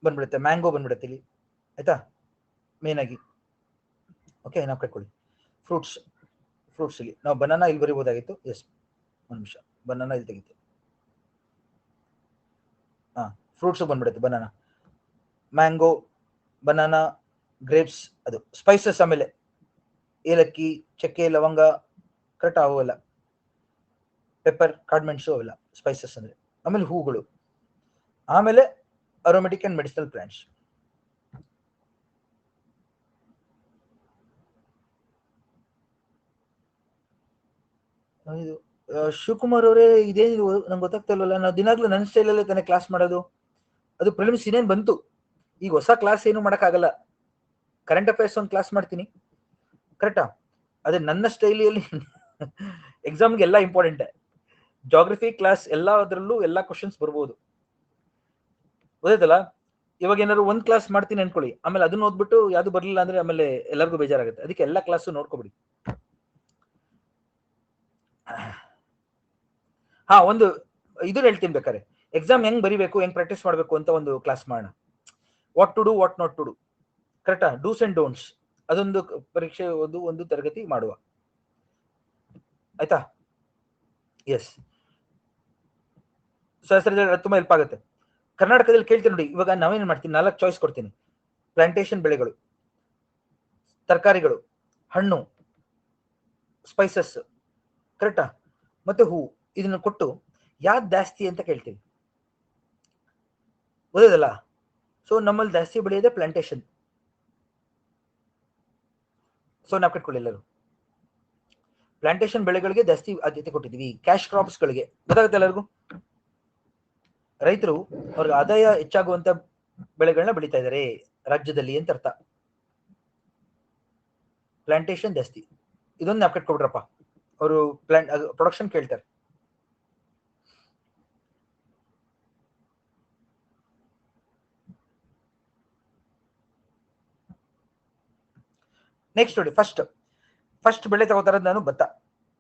ಬಂದ್ಬಿಡುತ್ತೆ, ಮ್ಯಾಂಗೋ ಬಂದ್ಬಿಡುತ್ತೆ ಇಲ್ಲಿ. ಆಯ್ತಾ? ಮೇನ್ ಆಗಿ. ಓಕೆ, ನಾವು ಕಟ್ಕೊಳ್ಳಿ. ಫ್ರೂಟ್ಸ್ ಇಲ್ಲಿ ನಾವು ಬನಾನಾ ಇಲ್ಲಿ ಬರೀಬಹುದಾಗಿತ್ತು. ಎಸ್, ಒಂದು ನಿಮಿಷ, ಬನಾನಾ ಇಲ್ಲಿ ತೆಗಿತು. ಫ್ರೂಟ್ಸ್ ಬಂದ್ಬಿಡುತ್ತೆ ಬನಾನಾ, ಮ್ಯಾಂಗೋ, ಬನಾನಾ, ಗ್ರೇಪ್ಸ್. ಅದು ಸ್ಪೈಸಸ್ ಆಮೇಲೆ ಏಲಕ್ಕಿ, ಚಕ್ಕೆ, ಲವಂಗ, ಕರೆಕ್ಟ್? ಅವೆಲ್ಲ ಪೆಪ್ಪರ್, ಕಾಡ್ಮೆಣಸು, ಅವೆಲ್ಲ ಸ್ಪೈಸಸ್ ಅಂದ್ರೆ. ಆಮೇಲೆ ಹೂಗಳು, ಆಮೇಲೆ aromatic and medicinal plants. Shivakumar ಅವರೇ, ಇದೇನಿದು ನಂಗೆ ಗೊತ್ತಾಗ್ತಾ ಇಲ್ವಲ್ಲ. ನಾವು ದಿನಾಗ್ಲೂ ನನ್ನ ಸ್ಟೈಲಲ್ಲೇ ತಾನೇ ಕ್ಲಾಸ್ ಮಾಡೋದು. ಅದು ಪ್ರಿಲಿಮ್ಸ್ ಇನ್ನೇನು ಬಂತು, ಈಗ ಹೊಸ ಕ್ಲಾಸ್ ಏನು ಮಾಡೋಕ್ಕಾಗಲ್ಲ. ಕರೆಂಟ್ ಅಫೇರ್ಸ್ ಒಂದು ಕ್ಲಾಸ್ ಮಾಡ್ತೀನಿ, ಕರೆಕ್ಟಾ? ಅದೇ ನನ್ನ ಸ್ಟೈಲಿಯಲ್ಲಿ ಎಕ್ಸಾಮ್ಗೆ ಎಲ್ಲ ಇಂಪಾರ್ಟೆಂಟ್. ಜಾಗ್ರಫಿ ಕ್ಲಾಸ್ ಎಲ್ಲದರಲ್ಲೂ ಎಲ್ಲ ಕ್ವಶನ್ಸ್ ಬರ್ಬೋದು, ಗೊತ್ತಾಯ್ತಲ್ಲ? ಇವಾಗ ಏನಾದ್ರು ಒಂದ್ ಕ್ಲಾಸ್ ಮಾಡ್ತೀನಿ ಅನ್ಕೊಳ್ಳಿ, ಆಮೇಲೆ ಅದನ್ನ ಓದ್ಬಿಟ್ಟು ಯಾವ್ದು ಬರ್ಲಿಲ್ಲ ಅಂದ್ರೆ ಆಮೇಲೆ ಎಲ್ಲರಿಗೂ ಬೇಜಾರಾಗುತ್ತೆ. ಅದಕ್ಕೆ ಎಲ್ಲ ಕ್ಲಾಸು ನೋಡ್ಕೊಬಿಡಿ. ಒಂದು ಇದು ಹೇಳ್ತೀನಿ ಬೇಕಾರೆ, ಎಕ್ಸಾಮ್ ಹೆಂಗ್ ಬರಿಬೇಕು, ಹೆಂಗ್ ಪ್ರಾಕ್ಟೀಸ್ ಮಾಡಬೇಕು ಅಂತ ಒಂದು ಕ್ಲಾಸ್ ಮಾಡೋಣ. What to do, what not to do, ಕರೆಕ್ಟಾ? ಡೂಸ್ ಅಂಡ್ ಡೋಂಟ್ಸ್, ಅದೊಂದು ಪರೀಕ್ಷೆ ಒಂದು ತರಗತಿ ಮಾಡುವ. ಆಯ್ತಾ? ಎಸ್, ಸರ್ ತುಂಬಾ ಹೆಲ್ಪ್ ಆಗುತ್ತೆ. ಕರ್ನಾಟಕದಲ್ಲಿ ಕೇಳ್ತೀನಿ ನೋಡಿ, ಇವಾಗ ನಾವೇನ್ ಮಾಡ್ತೀನಿ, 4 ಚಾಯ್ಸ್ ಕೊಡ್ತೀನಿ. ಪ್ಲಾಂಟೇಶನ್ ಬೆಳೆಗಳು, ತರಕಾರಿಗಳು, ಹಣ್ಣು, ಸ್ಪೈಸಸ್, ಕರೆಕ್ಟಾ? ಮತ್ತೆ ಹೂ. ಇದನ್ನ ಕೊಟ್ಟು ಯಾವ್ದು ಜಾಸ್ತಿ ಅಂತ ಕೇಳ್ತೀವಿ, ಓದೋದಲ್ಲ? ಸೊ ನಮ್ಮಲ್ಲಿ ಜಾಸ್ತಿ ಬೆಳೆಯೋದೇ ಪ್ಲಾಂಟೇಶನ್. ಸೊ ನಾವು ಕಟ್ಕೊಳ್ಳಿ ಎಲ್ಲರೂ, ಪ್ಲಾಂಟೇಶನ್ ಬೆಳೆಗಳಿಗೆ ಜಾಸ್ತಿ ಆದ್ಯತೆ ಕೊಟ್ಟಿದ್ದೀವಿ. ಕ್ಯಾಶ್ ಕ್ರಾಪ್ಸ್ ಗಳಿಗೆ ಗೊತ್ತಾಗುತ್ತೆ ಎಲ್ಲರಿಗೂ. ರೈತರು ಅವ್ರಿಗೆ ಆದಾಯ ಹೆಚ್ಚಾಗುವಂತ ಬೆಳೆಗಳನ್ನ ಬೆಳೀತಾ ಇದ್ದಾರೆ ರಾಜ್ಯದಲ್ಲಿ ಅಂತ ಅರ್ಥ. ಪ್ಲಾಂಟೇಶನ್ ಜಾಸ್ತಿ, ಇದೊಂದು ನಾವು ಕಟ್ಕೊಬಿಟ್ರಪ್ಪ. ಅವರು ಪ್ರೊಡಕ್ಷನ್ ಕೇಳ್ತಾರೆ. ನೆಕ್ಸ್ಟ್ ನೋಡಿ, ಫಸ್ಟ್ ಬೆಳೆ ತಗೋತಾರದು ನಾನು ಭತ್ತ,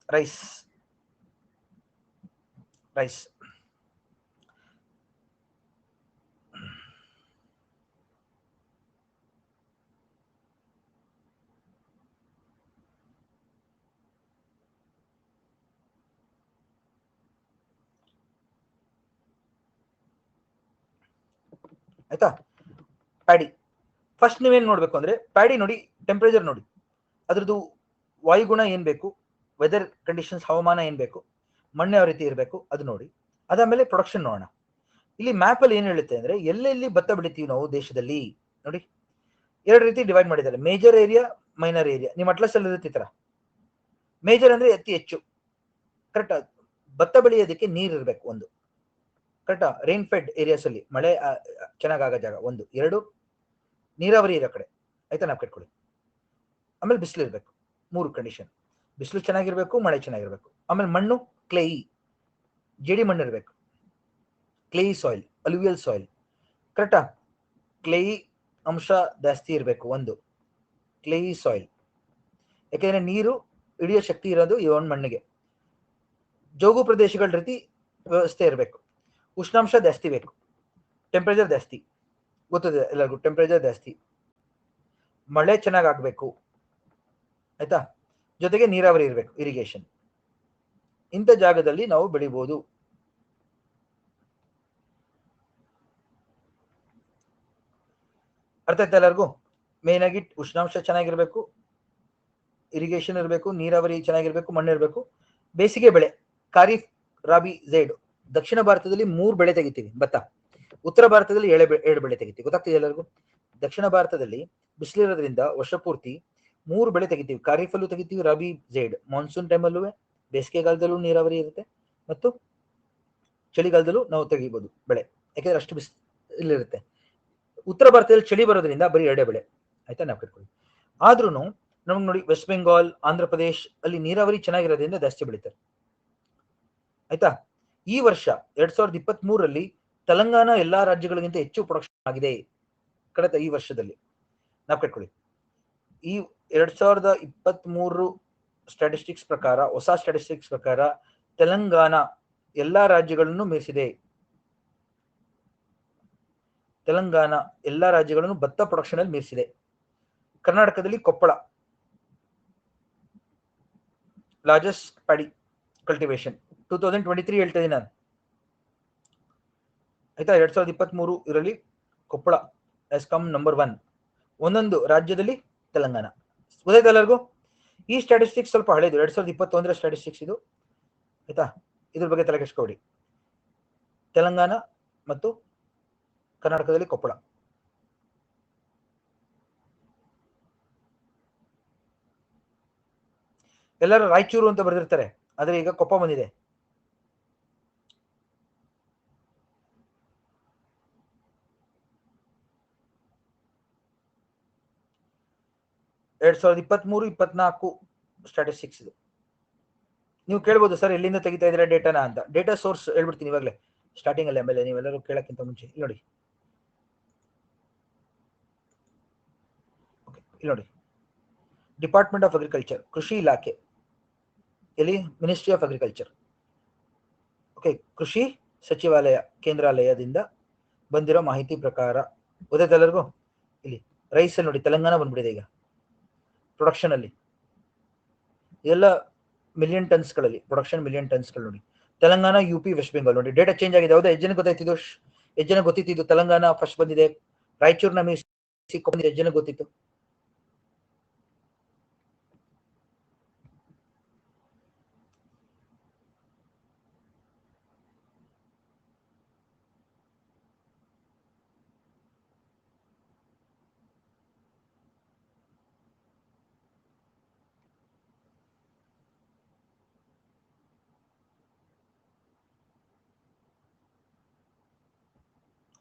ರೈಸ್. ಆಯ್ತಾ? ಪ್ಯಾಡಿ ಫಸ್ಟ್ ನೀವೇನ್ ನೋಡ್ಬೇಕು ಅಂದ್ರೆ ಪ್ಯಾಡಿ ನೋಡಿ, ಟೆಂಪರೇಚರ್ ನೋಡಿ, ಅದ್ರದ್ದು ವಾಯುಗುಣ ಏನ್ ಬೇಕು, ವೆದರ್ ಕಂಡೀಷನ್ಸ್ ಹವಾಮಾನ ಏನ್ ಬೇಕು, ಮಣ್ಣು ಯಾವ ರೀತಿ ಇರಬೇಕು ಅದು ನೋಡಿ. ಅದಾದ್ಮೇಲೆ ಪ್ರೊಡಕ್ಷನ್ ನೋಡೋಣ. ಇಲ್ಲಿ ಮ್ಯಾಪ್ ಅಲ್ಲಿ ಏನ್ ಹೇಳುತ್ತೆ ಅಂದ್ರೆ ಎಲ್ಲೆಲ್ಲಿ ಭತ್ತ ಬೆಳಿತೀವಿ ನಾವು ದೇಶದಲ್ಲಿ ನೋಡಿ, ಎರಡು ರೀತಿ ಡಿವೈಡ್ ಮಾಡಿದ್ದಾರೆ, ಮೇಜರ್ ಏರಿಯಾ, ಮೈನರ್ ಏರಿಯಾ. ನಿಮ್ಮ ಅಟ್ಲಸ್ ಅಲ್ಲಿ ಇರುತ್ತೆ ಈ ತರ. ಮೇಜರ್ ಅಂದ್ರೆ ಅತಿ ಹೆಚ್ಚು, ಕರೆಕ್ಟ್. ಭತ್ತ ಬೆಳೆಯೋದಕ್ಕೆ ನೀರ್ ಇರ್ಬೇಕು ಒಂದು, ಕರೆಕ್ಟಾ. ರೈನ್ ಫೆಡ್ ಏರಿಯಾಸ್ ಅಲ್ಲಿ ಮಳೆ ಚೆನ್ನಾಗಾಗೋ ಜಾಗ ಒಂದು. ಎರಡು, ನೀರಾವರಿ ಇರೋ ಕಡೆ, ಆಯ್ತಾ, ನಾವು ಕಟ್ಕೊಳ್ಳಿ. ಆಮೇಲೆ ಬಿಸಿಲು ಇರ್ಬೇಕು, ಮೂರು ಕಂಡೀಷನ್. ಬಿಸಿಲು ಚೆನ್ನಾಗಿರ್ಬೇಕು, ಮಳೆ ಚೆನ್ನಾಗಿರ್ಬೇಕು. ಆಮೇಲೆ ಮಣ್ಣು ಕ್ಲೇಯಿ, ಜೇಡಿ ಮಣ್ಣು ಇರಬೇಕು, ಕ್ಲೇಯಿ ಸಾಯಿಲ್, ಅಲ್ಯೂವಿಯಲ್ ಸಾಯಿಲ್, ಕರೆಕ್ಟಾ. ಕ್ಲೇಯಿ ಅಂಶ ಜಾಸ್ತಿ ಇರಬೇಕು ಒಂದು, ಕ್ಲೇಯಿ ಸಾಯಿಲ್, ಯಾಕೆಂದ್ರೆ ನೀರು ಹಿಡಿಯೋ ಶಕ್ತಿ ಇರೋದು ಈ ಒಂದು ಮಣ್ಣಿಗೆ. ಜೋಗು ಪ್ರದೇಶಗಳ ರೀತಿ ವ್ಯವಸ್ಥೆ ಇರಬೇಕು, ಉಷ್ಣಾಂಶ ಜಾಸ್ತಿ ಬೇಕು, ಟೆಂಪರೇಚರ್ ಜಾಸ್ತಿ, ಗೊತ್ತದೆ ಎಲ್ಲರಿಗೂ, ಟೆಂಪರೇಚರ್ ಜಾಸ್ತಿ, ಮಳೆ ಚೆನ್ನಾಗಿ ಆಗ್ಬೇಕು, ಆಯ್ತಾ, ಜೊತೆಗೆ ನೀರಾವರಿ ಇರಬೇಕು, ಇರಿಗೇಷನ್. ಇಂಥ ಜಾಗದಲ್ಲಿ ನಾವು ಬೆಳಿಬಹುದು. ಅರ್ಥ ಆಯ್ತಾ ಎಲ್ಲರಿಗೂ? ಮೇನ್ ಆಗಿ ಉಷ್ಣಾಂಶ ಚೆನ್ನಾಗಿರ್ಬೇಕು, ಇರಿಗೇಷನ್ ಇರಬೇಕು, ನೀರಾವರಿ ಚೆನ್ನಾಗಿರ್ಬೇಕು, ಮಣ್ಣು ಇರಬೇಕು. ಬೇಸಿಗೆ ಬೆಳೆ ಖಾರಿಫ್, ರಾಬಿ, ಝೈಡ್. ದಕ್ಷಿಣ ಭಾರತದಲ್ಲಿ 3 ಬೆಳೆ ತೆಗಿತೀವಿ ಭತ್ತ, ಉತ್ತರ ಭಾರತದಲ್ಲಿ 7 ಬೆಳೆ ತೆಗಿತೀವಿ. ಗೊತ್ತಾಗ್ತಿದೆ ಎಲ್ಲರಿಗೂ? ದಕ್ಷಿಣ ಭಾರತದಲ್ಲಿ ಬಿಸಿಲಿರೋದ್ರಿಂದ ವರ್ಷ ಪೂರ್ತಿ 3 ಬೆಳೆ ತೆಗಿತೀವಿ. ಖಾರಿಫ್ ಅಲ್ಲೂ ತೆಗಿತೀವಿ, ರಾಬಿ, ಝೈಡ್. ಮಾನ್ಸೂನ್ ಟೈಮಲ್ಲೂ, ಬೇಸಿಗೆಗಾಲದಲ್ಲೂ ನೀರಾವರಿ ಇರುತ್ತೆ, ಮತ್ತು ಚಳಿಗಾಲದಲ್ಲೂ ನಾವು ತೆಗಿಬಹುದು ಬೆಳೆ, ಯಾಕೆಂದ್ರೆ ಅಷ್ಟು ಬಿಸಿಲಿರುತ್ತೆ. ಉತ್ತರ ಭಾರತದಲ್ಲಿ ಚಳಿ ಬರೋದ್ರಿಂದ ಬರೀ 2 ಬೆಳೆ, ಆಯ್ತಾ, ನಾವು ಕಟ್ಕೊಳ್ಳಿ. ಆದ್ರೂ ನಮ್ಗೆ ನೋಡಿ, ವೆಸ್ಟ್ ಬೆಂಗಾಲ್, ಆಂಧ್ರ ಪ್ರದೇಶ್ ಅಲ್ಲಿ ನೀರಾವರಿ ಚೆನ್ನಾಗಿರೋದ್ರಿಂದ ಜಾಸ್ತಿ ಬೆಳೀತಾರೆ, ಆಯ್ತಾ. ಈ ವರ್ಷ 2023ರಲ್ಲಿ ತೆಲಂಗಾಣ ಎಲ್ಲಾ ರಾಜ್ಯಗಳಿಗಿಂತ ಹೆಚ್ಚು ಪ್ರೊಡಕ್ಷನ್ ಆಗಿದೆ ಕಳೆದ ಈ ವರ್ಷದಲ್ಲಿ, ನಾವು ಕಟ್ಕೊಳ್ಳಿ. ಈ 2023 ಸ್ಟ್ಯಾಟಿಸ್ಟಿಕ್ಸ್ ಪ್ರಕಾರ, ಹೊಸ ಸ್ಟ್ಯಾಟಿಸ್ಟಿಕ್ಸ್ ಪ್ರಕಾರ ತೆಲಂಗಾಣ ಎಲ್ಲಾ ರಾಜ್ಯಗಳನ್ನು ಮೀರಿಸಿದೆ. ತೆಲಂಗಾಣ ಎಲ್ಲಾ ರಾಜ್ಯಗಳನ್ನು ಭತ್ತ ಪ್ರೊಡಕ್ಷನ್ ಅಲ್ಲಿ ಮೀರಿಸಿದೆ. ಕರ್ನಾಟಕದಲ್ಲಿ ಕೊಪ್ಪಳ ಲಾರ್ಜೆಸ್ಟ್ ಪ್ಯಾಡಿ ಕಲ್ಟಿವೇಶನ್ 2023 ಹೇಳ್ತಾ ಇದೀನಿ ನಾನು, ಆಯ್ತಾ. 2023 ಇದರಲ್ಲಿ ಕೊಪ್ಪಳ ಹ್ಯಾಸ್ ಕಮ್ ನಂಬರ್ 1. ಒಂದೊಂದು ರಾಜ್ಯದಲ್ಲಿ ತೆಲಂಗಾಣ. ಗೊತ್ತಾಯ್ತು ಎಲ್ಲರಿಗೂ? ಈ ಸ್ಟ್ಯಾಟಿಸ್ಟಿಕ್ಸ್ ಸ್ವಲ್ಪ ಹಳೇದು, 2021ರ ಸ್ಟ್ಯಾಟಿಸ್ಟಿಕ್ಸ್ ಇದು, ಆಯ್ತಾ. ಇದ್ರ ಬಗ್ಗೆ ತಲೆ ಕೆಡಿಸ್ಕೊಬೇಡಿ. ತೆಲಂಗಾಣ ಮತ್ತು ಕರ್ನಾಟಕದಲ್ಲಿ ಕೊಪ್ಪಳ. ಎಲ್ಲರೂ ರಾಯಚೂರು ಅಂತ ಬರೆದಿರ್ತಾರೆ, ಆದ್ರೆ ಈಗ ಕೊಪ್ಪ ಬಂದಿದೆ. ಎರಡ್ 2023-24 ಸ್ಟ್ಯಾಟಿಸ್ಟಿಕ್ಸ್ ಇದು. ನೀವು ಕೇಳ್ಬೋದು, ಸರ್ ಎಲ್ಲಿಂದ ತೆಗಿತಾ ಇದ್ರೆ ಡೇಟಾನ ಅಂತ. ಡೇಟಾ ಸೋರ್ಸ್ ಹೇಳ್ಬಿಡ್ತೀನಿ ಇವಾಗಲೇ ಸ್ಟಾರ್ಟಿಂಗ್ ಅಲ್ಲಿ, ಆಮೇಲೆ ನೀವೆಲ್ಲರೂ ಕೇಳಕ್ಕಿಂತ ಮುಂಚೆ ಇಲ್ಲಿ ನೋಡಿ. ಇಲ್ಲಿ ನೋಡಿ, ಡಿಪಾರ್ಟ್ಮೆಂಟ್ ಆಫ್ ಅಗ್ರಿಕಲ್ಚರ್, ಕೃಷಿ ಇಲಾಖೆ, ಎಲ್ಲಿ ಮಿನಿಸ್ಟ್ರಿ ಆಫ್ ಅಗ್ರಿಕಲ್ಚರ್, ಓಕೆ, ಕೃಷಿ ಸಚಿವಾಲಯ ಕೇಂದ್ರಾಲಯದಿಂದ ಬಂದಿರೋ ಮಾಹಿತಿ ಪ್ರಕಾರ. ಗೊತ್ತಾಯ್ತು ಎಲ್ಲರಿಗೂ? ಇಲ್ಲಿ ರೈಸ್ ನೋಡಿ, ತೆಲಂಗಾಣ ಬಂದ್ಬಿಡಿದೆ ಈಗ ಪ್ರೊಡಕ್ಷನ್ ಅಲ್ಲಿ. ಎಲ್ಲ ಮಿಲಿಯನ್ ಟನ್ಸ್ಗಳಲ್ಲಿ ಪ್ರೊಡಕ್ಷನ್, ಮಿಲಿಯನ್ ಟನ್ಸ್ಗಳು ನೋಡಿ. ತೆಲಂಗಾಣ, ಯುಪಿ, ವೆಸ್ಟ್ ಬೆಂಗಾಲ್ ನೋಡಿ, ಡೇಟಾ ಚೇಂಜ್ ಆಗಿದೆ. ಹೌದಾ? ಎಷ್ಟು ಜನ ಗೊತ್ತಾಯ್ತಿದ್ದು? ಎಷ್ಟು ಜನ ಗೊತ್ತಿತ್ತು ತೆಲಂಗಾಣ ಫಸ್ಟ್ ಬಂದಿದೆ, ರಾಯಚೂರ್ನ ಮೀರಿಸಿ ಎಷ್ಟು ಜನ ಗೊತ್ತಿತ್ತು?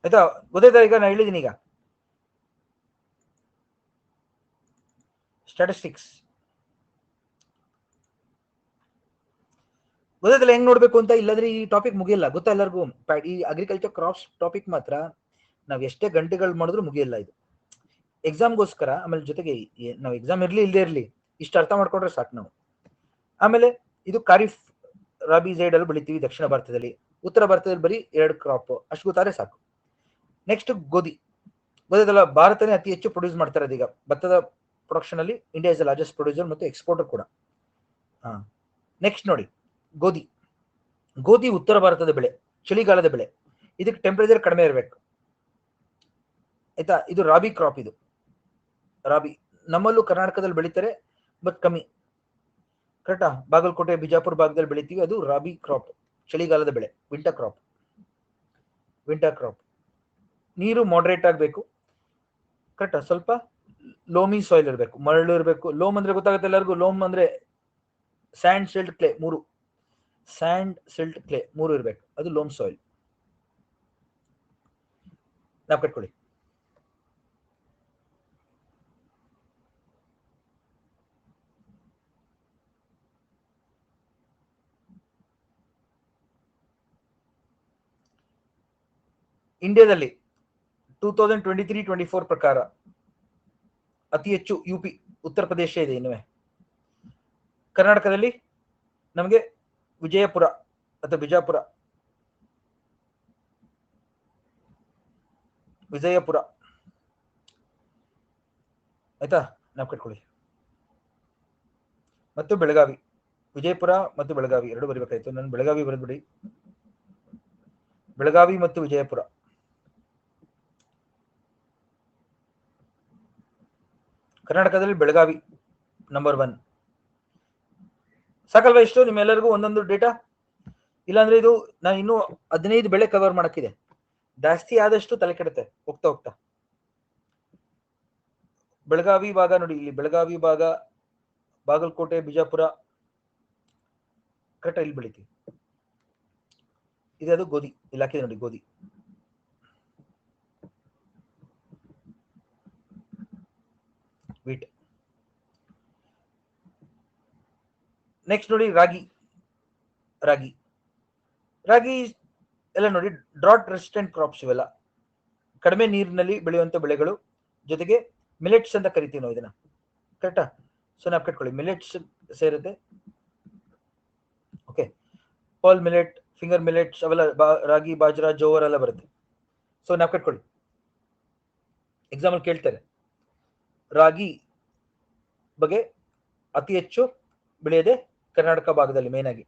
ಆಯ್ತಾ? ಗೊತ್ತಾಯ್ತಾ? ಈಗ ನಾನು ಹೇಳಿದ್ದೀನಿ ಈಗ ಸ್ಟ್ಯಾಟಿಸ್ಟಿಕ್ಸ್. ಗೊತ್ತಾಯ್ತಲ್ಲ ಹೆಂಗ್ ನೋಡ್ಬೇಕು ಅಂತ? ಇಲ್ಲಾಂದ್ರೆ ಈ ಟಾಪಿಕ್ ಮುಗಿಯಲ್ಲ, ಗೊತ್ತಾ ಎಲ್ಲರಿಗೂ? ಈ ಅಗ್ರಿಕಲ್ಚರ್ ಕ್ರಾಪ್ಸ್ ಟಾಪಿಕ್ ಮಾತ್ರ ನಾವ್ ಎಷ್ಟೇ ಗಂಟೆಗಳು ಮಾಡಿದ್ರು ಮುಗಿಯಲ್ಲ ಇದು. ಎಕ್ಸಾಮ್ಗೋಸ್ಕರ, ಆಮೇಲೆ ಜೊತೆಗೆ ನಾವು ಎಕ್ಸಾಮ್ ಇರ್ಲಿ ಇಲ್ಲದೆ ಇರ್ಲಿ ಇಷ್ಟು ಅರ್ಥ ಮಾಡ್ಕೊಂಡ್ರೆ ಸಾಕು ನಾವು. ಆಮೇಲೆ ಇದು ಖಾರಿಫ್, ರಾಬಿ, ಝೈಡ್ ಅಲ್ಲಿ ಬೆಳಿತೀವಿ ದಕ್ಷಿಣ ಭಾರತದಲ್ಲಿ. ಉತ್ತರ ಭಾರತದಲ್ಲಿ ಬರೀ 2 ಕ್ರಾಪ್ ಅಷ್ಟು ಗೊತ್ತಾದ್ರೆ ಸಾಕು. ನೆಕ್ಸ್ಟ್ ಗೋಧಿ. ಗೊತ್ತಾಯ್ತಲ್ಲ, ಭಾರತನೇ ಅತಿ ಹೆಚ್ಚು ಪ್ರೊಡ್ಯೂಸ್ ಮಾಡ್ತಾರೆ ಈಗ ಭತ್ತದ ಪ್ರೊಡಕ್ಷನ್ ಅಲ್ಲಿ. India is the largest producer ಮತ್ತು ಎಕ್ಸ್ಪೋರ್ಟರ್ ಕೂಡ. ನೆಕ್ಸ್ಟ್ ನೋಡಿ, ಗೋಧಿ. ಗೋಧಿ ಉತ್ತರ ಭಾರತದ ಬೆಳೆ, ಚಳಿಗಾಲದ ಬೆಳೆ. ಇದಕ್ಕೆ ಟೆಂಪರೇಚರ್ ಕಡಿಮೆ ಇರಬೇಕು, ಆಯ್ತಾ. ಇದು ರಾಬಿ ಕ್ರಾಪ್ ಇದು. ರಾಬಿ ನಮ್ಮಲ್ಲೂ ಕರ್ನಾಟಕದಲ್ಲಿ ಬೆಳೀತಾರೆ, ಬಟ್ ಕಮ್ಮಿ. ಕರೆಕ್ಟಾ? ಬಾಗಲಕೋಟೆ ಬಿಜಾಪುರ ಭಾಗದಲ್ಲಿ ಬೆಳಿತೀವಿ, ಅದು ರಾಬಿ ಕ್ರಾಪ್, ಚಳಿಗಾಲದ ಬೆಳೆ, ವಿಂಟರ್ ಕ್ರಾಪ್. ವಿಂಟರ್ ಕ್ರಾಪ್ ನೀರು ಮಾಡರೇಟ್ ಆಗಬೇಕು. ಕರೆಕ್ಟಾ? ಸ್ವಲ್ಪ ಲೋಮಿ ಸಾಯಿಲ್ ಇರಬೇಕು, ಮರಳು ಇರಬೇಕು. ಲೋಮ್ ಅಂದ್ರೆ ಗೊತ್ತಾಗುತ್ತೆ ಎಲ್ಲರಿಗೂ. ಲೋಮ್ ಅಂದ್ರೆ ಸ್ಯಾಂಡ್, ಸಿಲ್ಟ್, ಕ್ಲೇ, ಮೂರು. ಸ್ಯಾಂಡ್, ಸಿಲ್ಟ್, ಕ್ಲೇ ಮೂರು ಇರಬೇಕು, ಅದು ಲೋಮ್ ಸಾಯಿಲ್. ನಾವು ಕಟ್ಕೊಳ್ಳಿ. ಇಂಡಿಯಾದಲ್ಲಿ 2023-24 ಪ್ರಕಾರ ಅತಿ ಹೆಚ್ಚು ಯುಪಿ, ಉತ್ತರ ಪ್ರದೇಶ ಇದೆ. ಇನ್ನುವೆ ಕರ್ನಾಟಕದಲ್ಲಿ ನಮಗೆ ವಿಜಯಪುರ ಅಥವಾ ಬಿಜಾಪುರ, ವಿಜಯಪುರ ಆಯ್ತಾ, ನಾವು ಕಟ್ಕೊಳ್ಳಿ. ಮತ್ತು ಬೆಳಗಾವಿ, ವಿಜಯಪುರ ಮತ್ತು ಬೆಳಗಾವಿ ಎರಡು ಬರೀಬೇಕಾಯ್ತು. ನಾನು ಬೆಳಗಾವಿ ಬರೆದ್ಬಿಡಿ. ಬೆಳಗಾವಿ ಮತ್ತು ವಿಜಯಪುರ. ಕರ್ನಾಟಕದಲ್ಲಿ ಬೆಳಗಾವಿ ನಂಬರ್ 1. ಸಾಕಲ್ವಾ? ಇಷ್ಟು ನಿಮ್ಮೆಲ್ಲರಿಗೂ ಒಂದೊಂದು ಡೇಟಾ. ಇಲ್ಲಾಂದ್ರೆ ಇದು ನಾನು ಇನ್ನೂ 15 ಬೆಳೆ ಕವರ್ ಮಾಡಕ್ಕಿದೆ. ಜಾಸ್ತಿ ಆದಷ್ಟು ತಲೆ ಕೆಡುತ್ತೆ ಹೋಗ್ತಾ ಹೋಗ್ತಾ. ಬೆಳಗಾವಿ ಭಾಗ ನೋಡಿ, ಇಲ್ಲಿ ಬೆಳಗಾವಿ ಭಾಗ, ಬಾಗಲಕೋಟೆ, ಬಿಜಾಪುರ, ಕರೆಕ್ಟ್ ಇಲ್ಲಿ ಬೆಳಿತೀವಿ. ಇದು ಅದು ಗೋಧಿ, ಇಲ್ಲಿ ಹಾಕಿದೆ ನೋಡಿ, ಗೋಧಿ. ವೀಟ್. ನೆಕ್ಸ್ಟ್ ನೋಡಿ ರಾಗಿ. ರಾಗಿ ರಾಗಿ ಎಲ್ಲ ನೋಡಿ, ಡ್ರಾಟ್ ರೆಸಿಸ್ಟೆಂಟ್ ಕ್ರಾಪ್ಸ್ ಇವೆಲ್ಲ, ಕಡಿಮೆ ನೀರಿನಲ್ಲಿ ಬೆಳೆಯುವಂತ ಬೆಳೆಗಳು. ಜೊತೆಗೆ ಮಿಲೆಟ್ಸ್ ಅಂತ ಕರಿತೀವಿ ನಾವು ಇದನ್ನ. ಕರೆಕ್ಟಾ? ಸೊ ನಾವು ಕಟ್ಕೊಳ್ಳಿ, ಮಿಲೆಟ್ಸ್ ಸೇರುತ್ತೆ. Okay, pearl millet, finger millets ಅವೆಲ್ಲ ರಾಗಿ, ಬಾಜ್ರಾ, ಜೋವರ್ ಎಲ್ಲ ಬರುತ್ತೆ. ಸೊ ನಾವು ಕಟ್ಕೊಳ್ಳಿ. ಎಕ್ಸಾಂಪಲ್ ಕೇಳ್ತಾರೆ, ರಾಗಿ ಬಗ್ಗೆ ಅತಿ ಹೆಚ್ಚು ಬೆಳೆಯದೆ ಕರ್ನಾಟಕ ಭಾಗದಲ್ಲಿ ಮೇನ್ ಆಗಿ.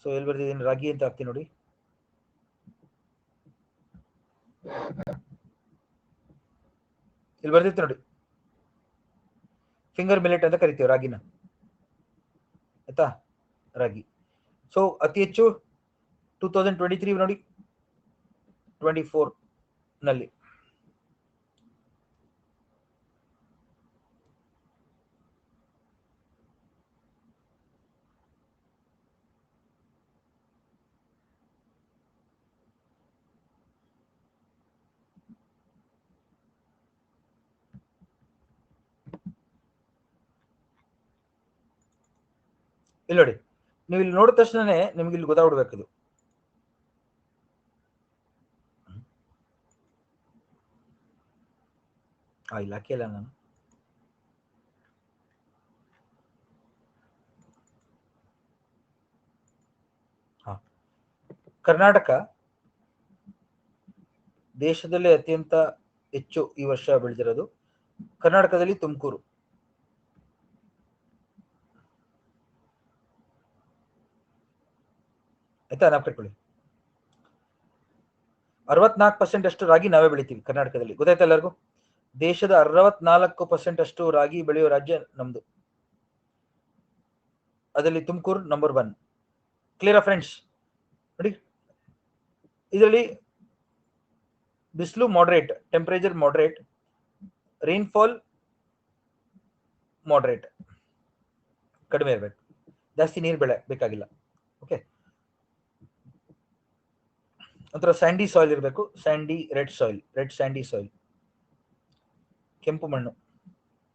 ಸೊ ಎಲ್ಲಿ ಬರ್ತಿದ್ದೀನಿ, ರಾಗಿ ಅಂತ ಹಾಕ್ತೀನಿ ನೋಡಿ. ಇಲ್ಲಿ ಬರ್ದಿತ್ತು ನೋಡಿ, ಫಿಂಗರ್ ಮಿಲೆಟ್ ಅಂತ ಕರಿತೀವಿ ರಾಗಿನ, ಆಯ್ತಾ? ರಾಗಿ. ಸೊ ಅತಿ ಹೆಚ್ಚು 2023 ನೋಡಿ, 24 ನಲ್ಲಿ ಇಲ್ಲಿ ನೋಡಿ, ನೀವು ಇಲ್ಲಿ ನೋಡಿದ ತಕ್ಷಣನೇ ನಿಮ್ಗೆ ಇಲ್ಲಿ ಗೊತ್ತಾಗ್ಬಿಡ್ಬೇಕು ಇದು. ಇಲ್ಲಿ ಹಾಕಿಲ್ಲ ನಾನು. ಕರ್ನಾಟಕ ದೇಶದಲ್ಲಿ ಅತ್ಯಂತ ಹೆಚ್ಚು ಈ ವರ್ಷ ಬೆಳೆದಿರೋದು ಕರ್ನಾಟಕದಲ್ಲಿ ತುಮಕೂರು. ಆಯ್ತಾ? ನಾವು ಕಟ್ಕೊಳ್ಳಿ. 64% ಅಷ್ಟು ರಾಗಿ ನಾವೇ ಬೆಳಿತೀವಿ ಕರ್ನಾಟಕದಲ್ಲಿ, ಗೊತ್ತಾಯ್ತಾ ಎಲ್ಲರಿಗೂ? ದೇಶದ 64% ಅಷ್ಟು ರಾಗಿ ಬೆಳೆಯೋ ರಾಜ್ಯ ನಮ್ದು. ಅದರಲ್ಲಿ ತುಮಕೂರು ನಂಬರ್ 1. Clear friends? ನೋಡಿ, ಇದರಲ್ಲಿ ಬಿಸಿಲು moderate, temperature moderate, rainfall moderate, ಕಡಿಮೆ ಇರಬೇಕು, ಜಾಸ್ತಿ ನೀರು ಬೇಕಾಗಿಲ್ಲ. ಓಕೆ, ಒಂಥರ ಸ್ಯಾಂಡಿ ಸಾಯಿಲ್ ಇರಬೇಕು, sandy red soil, red sandy soil, ಕೆಂಪು ಮಣ್ಣು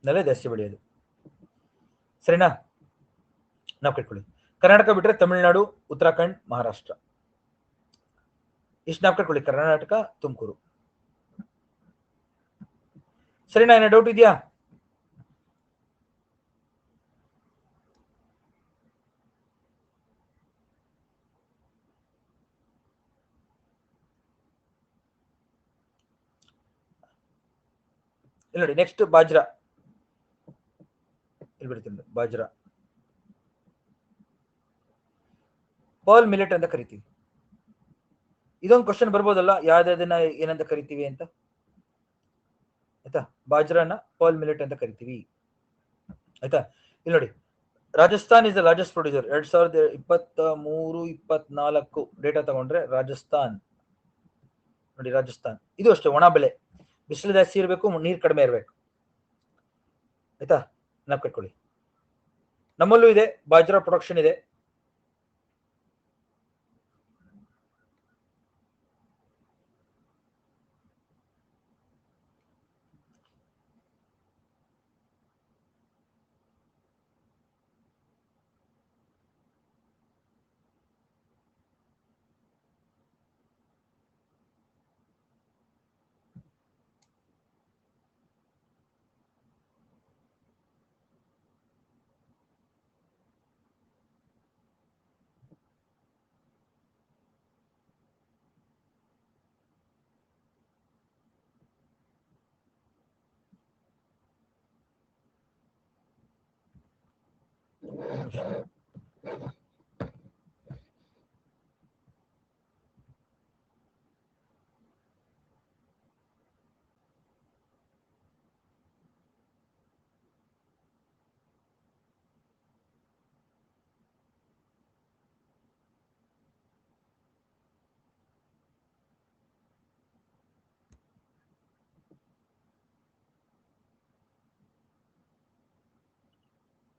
ನಲ್ಲೇ ಜಾಸ್ತಿ ಬೆಳೆಯೋದು. ಸರಿನಾ? ನಾವು ಕಟ್ಕೊಳ್ಳಿ. ಕರ್ನಾಟಕ ಬಿಟ್ಟರೆ ತಮಿಳುನಾಡು, ಉತ್ತರಾಖಂಡ್, ಮಹಾರಾಷ್ಟ್ರ, ಇಷ್ಟು ನಾವು ಕಟ್ಕೊಳ್ಳಿ. ಕರ್ನಾಟಕ, ತುಮಕೂರು. ಸರಿನಾ? ಏನೋ ಡೌಟ್ ಇದೆಯಾ? ಇಲ್ಲಿ ನೋಡಿ, ನೆಕ್ಸ್ಟ್ ಬಾಜ್ರಾ. ಇಲ್ಲಿ ಬಿಡ್ತೀನಿ, ಬಾಜ್ರಾ, ಪರ್ಲ್ ಮಿಲೆಟ್ ಅಂತ ಕರಿತೀವಿ. ಇದೊಂದು ಕ್ವಶನ್ ಬರ್ಬೋದಲ್ಲ, ಯಾವ್ದನ್ನ ಏನಂತ ಕರಿತೀವಿ ಅಂತ. ಆಯ್ತಾ, ಬಾಜ್ರಾನ ಪರ್ಲ್ ಮಿಲೆಟ್ ಅಂತ ಕರಿತೀವಿ. ಆಯ್ತಾ, ಇಲ್ಲಿ ನೋಡಿ, Rajasthan is the largest producer. 2023-24 data ತಗೊಂಡ್ರೆ ರಾಜಸ್ಥಾನ್ ನೋಡಿ, ರಾಜಸ್ಥಾನ್ ಇದು ಅಷ್ಟೇ ಒಣ ಬೆಳೆ, ಬಿಸಿಲು ಜಾಸ್ತಿ ಇರಬೇಕು, ನೀರು ಕಡಿಮೆ ಇರಬೇಕು. ಆಯ್ತಾ, ನೆನಪು ಕಟ್ಕೊಳ್ಳಿ. ನಮ್ಮಲ್ಲೂ ಇದೆ ಬಾಜ್ರಾ ಪ್ರೊಡಕ್ಷನ್ ಇದೆ.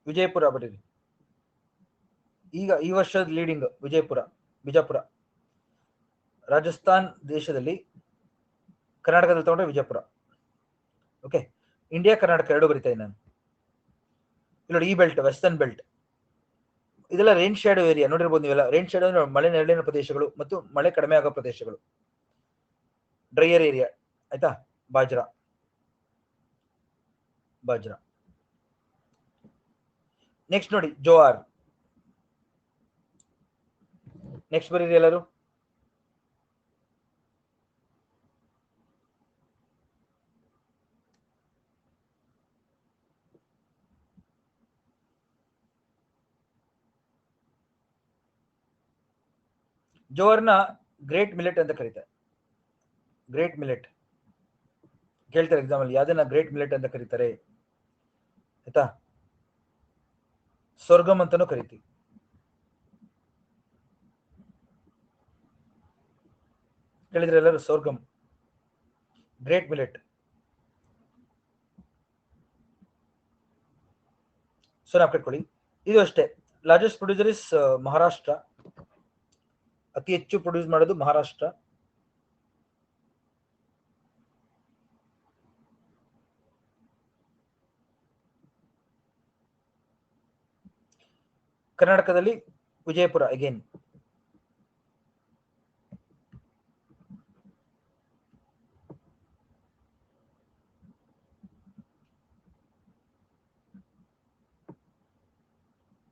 ವಿಜಯಪುರ ಬರೀರಿ. ಈಗ ಈ ವರ್ಷದ ಲೀಡಿಂಗ್ ಬಿಜಾಪುರ. ರಾಜಸ್ಥಾನ್ ದೇಶದಲ್ಲಿ, ಕರ್ನಾಟಕದಲ್ಲಿ ತಗೊಂಡ್ರೆ ವಿಜಯಪುರ. ಓಕೆ, ಇಂಡಿಯಾ ಕರ್ನಾಟಕ ಎರಡು ಬರಿತಾ ನಾನು. ಇಲ್ಲಿ ಈ ಬೆಲ್ಟ್, ವೆಸ್ಟರ್ನ್ ಬೆಲ್ಟ್, ಇದೆಲ್ಲ ರೇನ್ ಶ್ಯಾಡೋ ಏರಿಯಾ ನೋಡಿರ್ಬೋದು ನೀವೆಲ್ಲ. ರೇನ್ ಶ್ಯಾಡೋ ಅಂದ್ರೆ ಮಳೆ ನೆರಳಿನ ಪ್ರದೇಶಗಳು ಮತ್ತು ಮಳೆ ಕಡಿಮೆ ಆಗೋ ಪ್ರದೇಶಗಳು, ಡ್ರೈಯರ್ ಏರಿಯಾ. ಆಯ್ತಾ, ಬಾಜ್ರಾ. ನೆಕ್ಸ್ಟ್ ನೋಡಿ, ಜೋವಾರ್. ನೆಕ್ಸ್ಟ್ ಬರೀರಿ ಎಲ್ಲರೂ. ಜೋವಾರ್ನ ಗ್ರೇಟ್ ಮಿಲೆಟ್ ಅಂತ ಕರೀತಾರೆ. ಗ್ರೇಟ್ ಮಿಲೆಟ್ ಕೇಳ್ತಾರೆ ಎಕ್ಸಾಮ್ ಅಲ್ಲಿ, ಯಾವ್ದನ್ನ ಗ್ರೇಟ್ ಮಿಲೆಟ್ ಅಂತ ಕರೀತಾರೆ. ಆಯ್ತಾ, ಸ್ವರ್ಗಮ್ ಅಂತಾನೂ ಕರಿತೀವಿ. ಕೇಳಿದ್ರೆ ಎಲ್ಲರೂ ಸ್ವರ್ಗಮ್, ಗ್ರೇಟ್ ಮಿಲೆಟ್. ಸೊ ನಾವು ಕಟ್ಕೊಳ್ಳಿ. ಇದು ಅಷ್ಟೇ, ಲಾರ್ಜೆಸ್ಟ್ ಪ್ರೊಡ್ಯೂಸರ್ ಇಸ್ ಮಹಾರಾಷ್ಟ್ರ. ಅತಿ ಹೆಚ್ಚು ಪ್ರೊಡ್ಯೂಸ್ ಮಾಡೋದು ಮಹಾರಾಷ್ಟ್ರ. ಕರ್ನಾಟಕದಲ್ಲಿ Vijayapura again.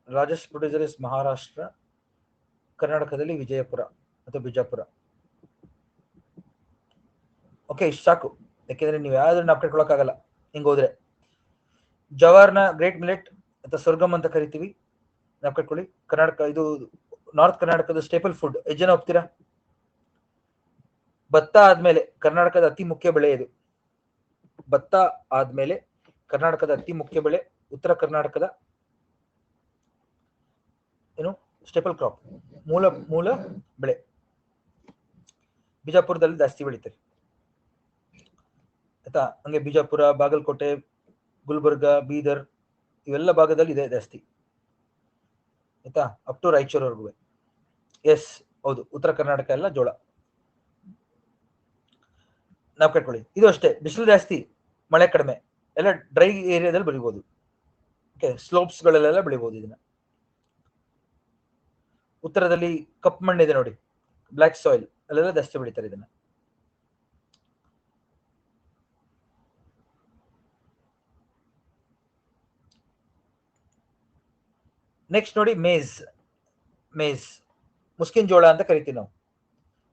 Largest producer is Maharashtra. ಕರ್ನಾಟಕದಲ್ಲಿ ವಿಜಯಪುರ ಅಥವಾ ಬಿಜಾಪುರ. ಓಕೆ, ಇಷ್ಟು ಸಾಕು, ಯಾಕೆಂದ್ರೆ ನೀವು ಯಾವ್ದನ್ನ ಅಪ್ಡೇಟ್ ಕೊಡೋಕ್ಕಾಗಲ್ಲ ಹಿಂಗೆ ಹೋದ್ರೆ. ಜವಾರ್ನ ಗ್ರೇಟ್ ಮಿಲೆಟ್ ಅಥವಾ ಸ್ವರ್ಗಮ್ ಅಂತ ಕರಿತೀವಿ, ನಾವು ಕಟ್ಕೊಳ್ಳಿ. ಕರ್ನಾಟಕ, ಇದು ನಾರ್ತ್ ಕರ್ನಾಟಕದ ಸ್ಟೇಪಲ್ ಫುಡ್. ಎಷ್ಟು ಜನ ಒಪ್ತೀರಾ? ಭತ್ತ ಆದ್ಮೇಲೆ ಕರ್ನಾಟಕದ ಅತಿ ಮುಖ್ಯ ಬೆಳೆ ಇದು. ಭತ್ತ ಆದ್ಮೇಲೆ ಕರ್ನಾಟಕದ ಅತಿ ಮುಖ್ಯ ಬೆಳೆ, ಉತ್ತರ ಕರ್ನಾಟಕದ ಏನು ಸ್ಟೇಪಲ್ ಕ್ರಾಪ್, ಮೂಲ ಬೆಳೆ. ಬಿಜಾಪುರದಲ್ಲಿ ಜಾಸ್ತಿ ಬೆಳೀತಾರೆ. ಆಯ್ತಾ, ಹಂಗೆ ಬಿಜಾಪುರ, ಬಾಗಲಕೋಟೆ, ಗುಲ್ಬರ್ಗ, ಬೀದರ್ ಇವೆಲ್ಲ ಭಾಗದಲ್ಲಿ ಇದೆ ಜಾಸ್ತಿ. ಆಯ್ತಾ, ಅಪ್ ಟು ರಾಯಚೂರ್ವರೆಗೂ. ಎಸ್, ಹೌದು, ಉತ್ತರ ಕರ್ನಾಟಕ ಎಲ್ಲ ಜೋಳ. ನಾವು ಕಟ್ಕೊಳ್ಳಿ. ಇದು ಅಷ್ಟೇ, ಬಿಸಿಲು ಜಾಸ್ತಿ, ಮಳೆ ಕಡಿಮೆ, ಎಲ್ಲ ಡ್ರೈ ಏರಿಯಾದಲ್ಲಿ ಬೆಳಿಬಹುದು. ಓಕೆ, ಸ್ಲೋಪ್ಸ್ ಗಳಲ್ಲೆಲ್ಲ ಬೆಳಿಬಹುದು ಇದನ್ನ. ಉತ್ತರದಲ್ಲಿ ಕಪ್ಪು ಮಣ್ಣಿದೆ ನೋಡಿ, ಬ್ಲಾಕ್ ಸಾಯಿಲ್, ಅಲ್ಲೆಲ್ಲ ಜಾಸ್ತಿ ಬೆಳಿತಾರೆ ಇದನ್ನ. ನೆಕ್ಸ್ಟ್ ನೋಡಿ, ಮೇಜ್ ಮುಸ್ಕಿನ್ ಜೋಳ ಅಂತ ಕರಿತೀವಿ ನಾವು.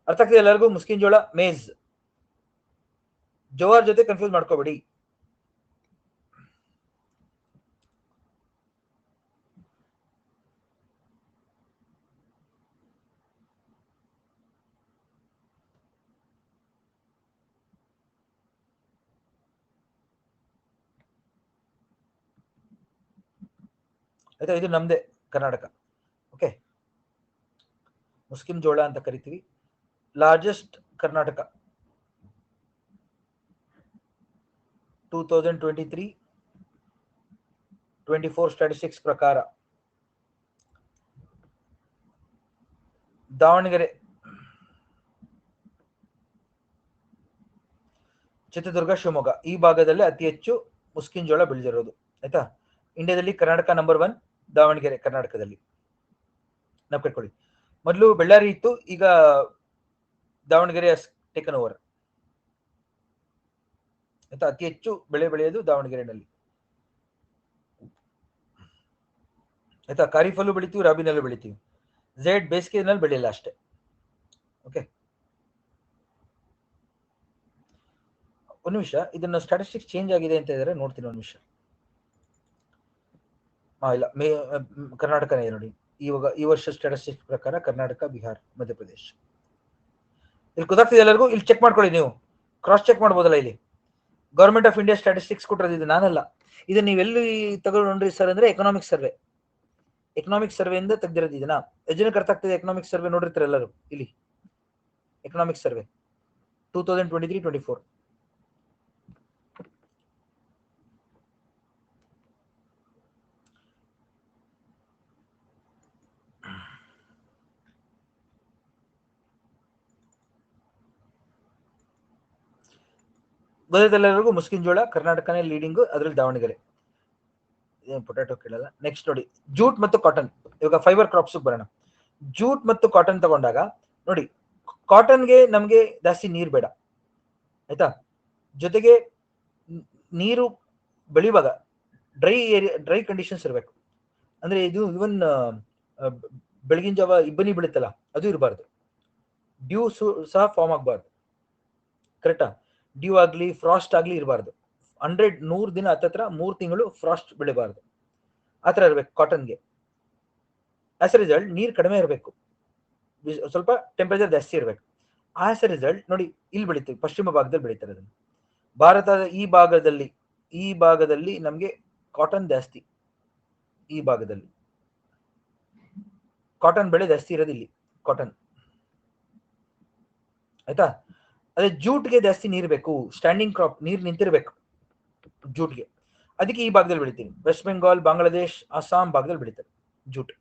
ಅರ್ಥ ಆಗ್ತದೆ ಎಲ್ಲರಿಗೂ? ಮುಸ್ಕಿನ್ ಜೋಳ, ಮೇಜ್. ಜೋವಾರ್ ಜೊತೆ ಕನ್ಫ್ಯೂಸ್ ಮಾಡ್ಕೋಬೇಡಿ. ಆಯ್ತಾ, ಇದು ನಮ್ದೇ ಕರ್ನಾಟಕ. ಓಕೆ, ಮುಸ್ಕಿನ್ ಜೋಳ ಅಂತ ಕರಿತೀವಿ. ಲಾರ್ಜೆಸ್ಟ್ ಕರ್ನಾಟಕ 2023-24 ಸ್ಟ್ಯಾಟಿಸ್ಟಿಕ್ಸ್ ಪ್ರಕಾರ ದಾವಣಗೆರೆ, ಚಿತ್ರದುರ್ಗ, ಶಿವಮೊಗ್ಗ ಈ ಭಾಗದಲ್ಲಿ ಅತಿ ಹೆಚ್ಚು ಮುಸ್ಕಿನ್ ಜೋಳ ಬೆಳೆದಿರೋದು. ಆಯ್ತಾ, ಇಂಡಿಯಾದಲ್ಲಿ ಕರ್ನಾಟಕ ನಂಬರ್ 1, ದಾವಣಗೆರೆ ಕರ್ನಾಟಕದಲ್ಲಿ. ನಾವು ಕಟ್ಕೊಳ್ಳಿ, ಮೊದಲು ಬೆಳ್ಳಾರಿ ಇತ್ತು, ಈಗ ದಾವಣಗೆರೆ ಟೇಕನ್ ಓವರ್. ಆಯ್ತಾ, ಅತಿ ಹೆಚ್ಚು ಬೆಳೆ ಬೆಳೆಯೋದು ದಾವಣಗೆರೆನಲ್ಲಿ. ಆಯ್ತಾ, ಖಾರಿಫಲ್ಲೂ ಬೆಳಿತೀವಿ, ರಾಬಿನಲ್ಲೂ ಬೆಳಿತೀವಿ. ಝೆಡ್ ಬೇಸಿಗೆನಲ್ಲಿ ಬೆಳೆಯಲ್ಲ ಅಷ್ಟೇ. ಓಕೆ, ಒಂದು ನಿಮಿಷ, ಇದನ್ನ ಸ್ಟ್ಯಾಟಿಸ್ಟಿಕ್ಸ್ ಚೇಂಜ್ ಆಗಿದೆ ಅಂತ ಇದ್ದಾರೆ, ನೋಡ್ತೀನಿ ಒಂದು ನಿಮಿಷ. ಇಲ್ಲ, ಕರ್ನಾಟಕನೇ ನೋಡಿ. ಇವಾಗ ಈ ವರ್ಷ ಸ್ಟ್ಯಾಟಿಸ್ಟಿಕ್ಸ್ ಪ್ರಕಾರ ಕರ್ನಾಟಕ, ಬಿಹಾರ್, ಮಧ್ಯಪ್ರದೇಶ. ಇಲ್ಲಿ ಗೊತ್ತಾಗ್ತಿದೆ ಎಲ್ಲರಿಗೂ? ಇಲ್ಲಿ ಚೆಕ್ ಮಾಡ್ಕೊಳ್ಳಿ, ನೀವು ಕ್ರಾಸ್ ಚೆಕ್ ಮಾಡ್ಬೋದಲ್ಲ. ಇಲ್ಲಿ ಗವರ್ಮೆಂಟ್ ಆಫ್ ಇಂಡಿಯಾ ಸ್ಟ್ಯಾಟಿಸ್ಟಿಕ್ಸ್ ಕೊಟ್ಟಿರೋದು, ಇದು ನಾನಲ್ಲ. ಇದನ್ನ ನೀವೆಲ್ಲಿ ತಗೊಂಡ್ರಿ ಸರ್ ಅಂದ್ರೆ ಎಕನಾಮಿಕ್ ಸರ್ವೆ, ಎಕನಾಮಿಕ್ ಸರ್ವೆಯಿಂದ ತೆಗ್ದಿರೋದು ಇದನ್ನ. ಎಷ್ಟು ಅರ್ಥ ಆಗ್ತಿದೆ? ಎಕನಾಮಿಕ್ ಸರ್ವೆ ನೋಡಿರ್ತಾರೆ ಎಲ್ಲರೂ. ಇಲ್ಲಿ ಎಕನಾಮಿಕ್ ಸರ್ವೆ 2023-24. ಗೊತ್ತಾಯ್ತೆಲ್ಲರಿಗೂ? ಮುಸ್ಕಿನ್ ಜೋಳ ಕರ್ನಾಟಕನೇ ಲೀಡಿಂಗ್, ಅದ್ರಲ್ಲಿ ದಾವಣಗೆರೆ. ಪೊಟ್ಯಾಟೊ ಕೇಳಲ್ಲ. ನೆಕ್ಸ್ಟ್ ನೋಡಿ, ಜೂಟ್ ಮತ್ತು ಕಾಟನ್. ಇವಾಗ ಫೈಬರ್ ಕ್ರಾಪ್ಸ್ ಬರೋಣ. ಜೂಟ್ ಮತ್ತು ಕಾಟನ್ ತಗೊಂಡಾಗ ನೋಡಿ, ಕಾಟನ್ಗೆ ನಮ್ಗೆ ಜಾಸ್ತಿ ನೀರು ಬೇಡ. ಆಯ್ತಾ, ಜೊತೆಗೆ ನೀರು ಬೆಳೆಯುವಾಗ ಡ್ರೈ ಕಂಡೀಷನ್ಸ್ ಇರಬೇಕು. ಅಂದ್ರೆ ಇದು ಇವನ್ ಬೆಳಗಿನ ಜಾವ ಇಬ್ಬನಿ ಬೀಳುತ್ತಲ್ಲ, ಅದು ಇರಬಾರ್ದು. ಡ್ಯೂ ಸಹ ಫಾರ್ಮ್ ಆಗಬಾರ್ದು. ಕರೆಕ್ಟಾ? ಡ್ಯೂ ಆಗ್ಲಿ, ಫ್ರಾಸ್ಟ್ ಆಗ್ಲಿ ಇರಬಾರ್ದು. 100 ದಿನ ಹತ್ತತ್ರ 3 ತಿಂಗಳು ಫ್ರಾಸ್ಟ್ ಬೆಳಿಬಾರ್ದು. ಆತರ ಇರ್ಬೇಕು ಕಾಟನ್ಗೆ. ಆಸ್ ಎ ರಿಸಲ್ಟ್ ನೀರು ಕಡಿಮೆ ಇರಬೇಕು, ಸ್ವಲ್ಪ ಟೆಂಪರೇಚರ್ ಜಾಸ್ತಿ ಇರಬೇಕು. ಆಸ್ ಎ ರಿಸಲ್ಟ್ ನೋಡಿ, ಇಲ್ಲಿ ಬೆಳಿತೀವಿ, ಪಶ್ಚಿಮ ಭಾಗದಲ್ಲಿ ಬೆಳೀತಾರೆ ಅದನ್ನು. ಭಾರತದ ಈ ಭಾಗದಲ್ಲಿ ನಮ್ಗೆ ಕಾಟನ್ ಜಾಸ್ತಿ. ಈ ಭಾಗದಲ್ಲಿ ಕಾಟನ್ ಬೆಳೆ ಜಾಸ್ತಿ ಇರೋದು ಇಲ್ಲಿ, ಕಾಟನ್. ಆಯ್ತಾ, ಅದೇ ಜೂಟ್ಗೆ ಜಾಸ್ತಿ ನೀರು ಬೇಕು, ಸ್ಟ್ಯಾಂಡಿಂಗ್ ಕ್ರಾಪ್, ನೀರು ನಿಂತಿರ್ಬೇಕು ಜೂಟ್ಗೆ. ಅದಕ್ಕೆ ಈ ಭಾಗದಲ್ಲಿ ಬೆಳಿತೀನಿ. ವೆಸ್ಟ್ ಬೆಂಗಾಲ್, ಬಾಂಗ್ಲಾದೇಶ್, ಅಸ್ಸಾಂ ಭಾಗದಲ್ಲಿ ಬೆಳೀತಾರೆ ಜೂಟ್.